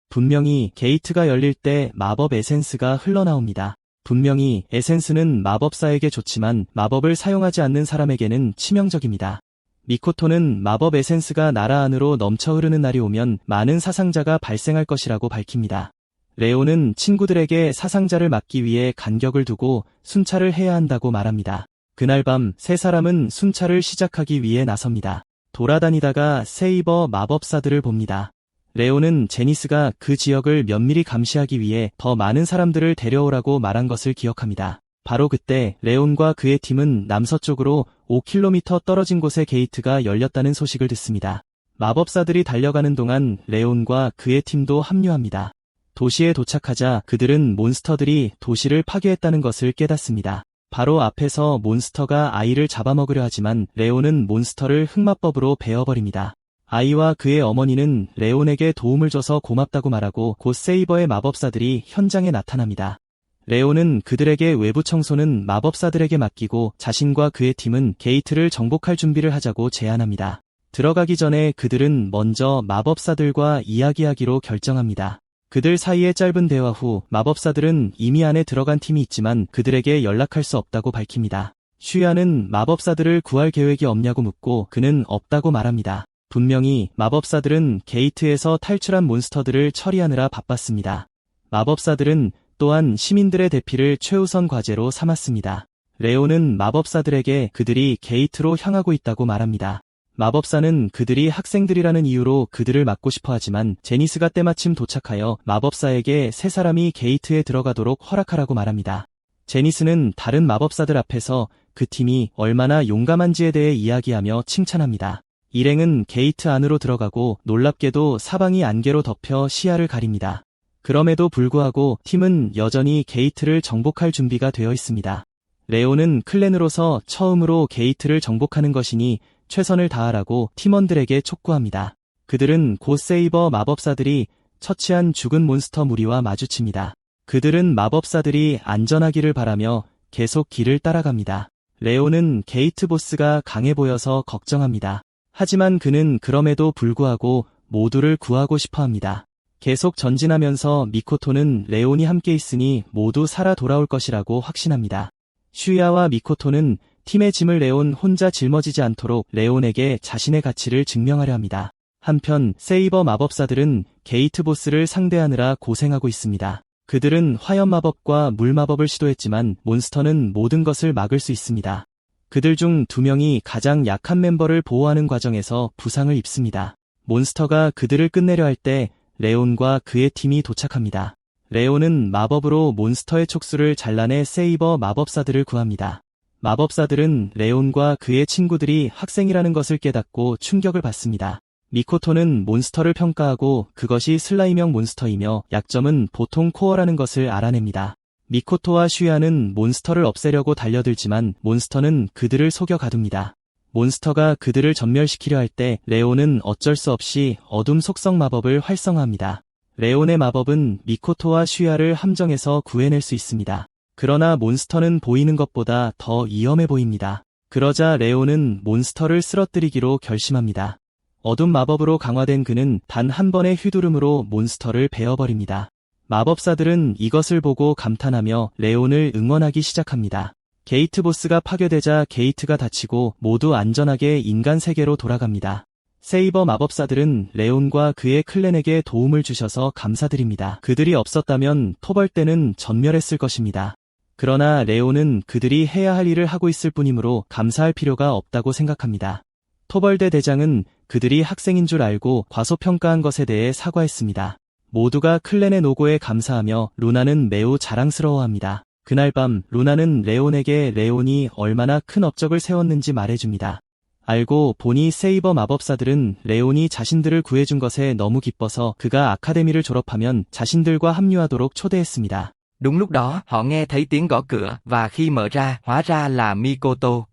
분명히 게이트가 열릴 때 마법 에센스가 흘러나옵니다. 분명히 에센스는 마법사에게 좋지만 마법을 사용하지 않는 사람에게는 치명적입니다. 미코토는 마법 에센스가 나라 안으로 넘쳐 흐르는 날이 오면 많은 사상자가 발생할 것이라고 밝힙니다. 레온은 친구들에게 사상자를 막기 위해 간격을 두고 순찰을 해야 한다고 말합니다. 그날 밤 3사람은 순찰을 시작하기 위해 나섭니다. 돌아다니다가 세이버 마법사들을 봅니다. 레온은 제니스가 그 지역을 면밀히 감시하기 위해 더 많은 사람들을 데려오라고 말한 것을 기억합니다. 바로 그때 레온과 그의 팀은 남서쪽으로 5km 떨어진 곳에 게이트가 열렸다는 소식을 듣습니다. 마법사들이 달려가는 동안 레온과 그의 팀도 합류합니다. 도시에 도착하자 그들은 몬스터들이 도시를 파괴했다는 것을 깨닫습니다. 바로 앞에서 몬스터가 아이를 잡아먹으려 하지만 레온은 몬스터를 흑마법으로 베어버립니다. 아이와 그의 어머니는 레온에게 도움을 줘서 고맙다고 말하고 곧 세이버의 마법사들이 현장에 나타납니다. 레온은 그들에게 외부 청소는 마법사들에게 맡기고 자신과 그의 팀은 게이트를 정복할 준비를 하자고 제안합니다. 들어가기 전에 그들은 먼저 마법사들과 이야기하기로 결정합니다. 그들 사이의 짧은 대화 후 마법사들은 이미 안에 들어간 팀이 있지만 그들에게 연락할 수 없다고 밝힙니다. 슈야는 마법사들을 구할 계획이 없냐고 묻고 그는 없다고 말합니다. 분명히 마법사들은 게이트에서 탈출한 몬스터들을 처리하느라 바빴습니다. 마법사들은 또한 시민들의 대피를 최우선 과제로 삼았습니다. 레온은 마법사들에게 그들이 게이트로 향하고 있다고 말합니다. 마법사는 그들이 학생들이라는 이유로 그들을 막고 싶어 하지만 제니스가 때마침 도착하여 마법사에게 세 사람이 게이트에 들어가도록 허락하라고 말합니다. 제니스는 다른 마법사들 앞에서 그 팀이 얼마나 용감한지에 대해 이야기하며 칭찬합니다. 일행은 게이트 안으로 들어가고 놀랍게도 사방이 안개로 덮여 시야를 가립니다. 그럼에도 불구하고 팀은 여전히 게이트를 정복할 준비가 되어 있습니다. 레온은 클랜으로서 처음으로 게이트를 정복하는 것이니 최선을 다하라고 팀원들에게 촉구합니다. 그들은 곧 세이버 마법사들이 처치한 죽은 몬스터 무리와 마주칩니다. 그들은 마법사들이 안전하기를 바라며 계속 길을 따라갑니다. 레온은 게이트 보스가 강해 보여서 걱정합니다. 하지만 그는 그럼에도 불구하고 모두를 구하고 싶어 합니다. 계속 전진하면서 미코토는 레온이 함께 있으니 모두 살아 돌아올 것이라고 확신합니다. 슈야와 미코토는 팀의 짐을 레온 혼자 짊어지지 않도록 레온에게 자신의 가치를 증명하려 합니다. 한편 세이버 마법사들은 게이트 보스를 상대하느라 고생하고 있습니다. 그들은 화염 마법과 물 마법을 시도했지만 몬스터는 모든 것을 막을 수 있습니다. 그들 중 2명이 가장 약한 멤버를 보호하는 과정에서 부상을 입습니다. 몬스터가 그들을 끝내려 할 때 레온과 그의 팀이 도착합니다. 레온은 마법으로 몬스터의 촉수를 잘라내 세이버 마법사들을 구합니다. 마법사들은 레온과 그의 친구들이 학생이라는 것을 깨닫고 충격을 받습니다. 미코토는 몬스터를 평가하고 그것이 슬라임형 몬스터이며 약점은 보통 코어라는 것을 알아냅니다. 미코토와 슈야는 몬스터를 없애려고 달려들지만 몬스터는 그들을 속여 가둡니다. 몬스터가 그들을 전멸시키려 할 때 레온은 어쩔 수 없이 어둠 속성 마법을 활성화합니다. 레온의 마법은 미코토와 슈야를 함정에서 구해낼 수 있습니다. 그러나 몬스터는 보이는 것보다 더 위험해 보입니다. 그러자 레온은 몬스터를 쓰러뜨리기로 결심합니다. 어둠 마법으로 강화된 그는 단 한 번의 휘두름으로 몬스터를 베어버립니다. 마법사들은 이것을 보고 감탄하며 레온을 응원하기 시작합니다. 게이트 보스가 파괴되자 게이트가 닫히고 모두 안전하게 인간 세계로 돌아갑니다. 세이버 마법사들은 레온과 그의 클랜에게 도움을 주셔서 감사드립니다. 그들이 없었다면 토벌대는 전멸했을 것입니다. 그러나 레온은 그들이 해야 할 일을 하고 있을 뿐이므로 감사할 필요가 없다고 생각합니다. 토벌대 대장은 그들이 학생인 줄 알고 과소평가한 것에 대해 사과했습니다. 모두가 클랜의 노고에 감사하며 루나는 매우 자랑스러워합니다. 그날 밤 루나는 레온에게 레온이 얼마나 큰 업적을 세웠는지 말해줍니다. 알고 보니 세이버 마법사들은 레온이 자신들을 구해준 것에 너무 기뻐서 그가 아카데미를 졸업하면 자신들과 합류하도록 초대했습니다. Đúng lúc đó, họ nghe thấy tiếng gõ cửa và khi mở ra, hóa ra là Mikoto.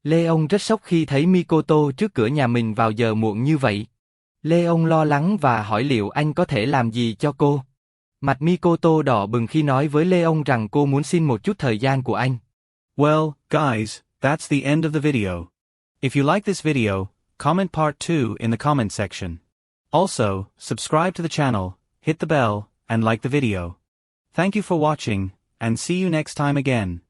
Leon rất sốc khi thấy Mikoto trước cửa nhà mình vào giờ muộn như vậy. Leon lo lắng và hỏi liệu anh có thể làm gì cho cô. Mặt Mikoto đỏ bừng khi nói với Leon rằng cô muốn xin một chút thời gian của anh. Well, guys, that's the end of the video. If you like this video, comment part 2 in the comment section. Also, subscribe to the channel, hit the bell, and like the video. Thank you for watching, and see you next time again.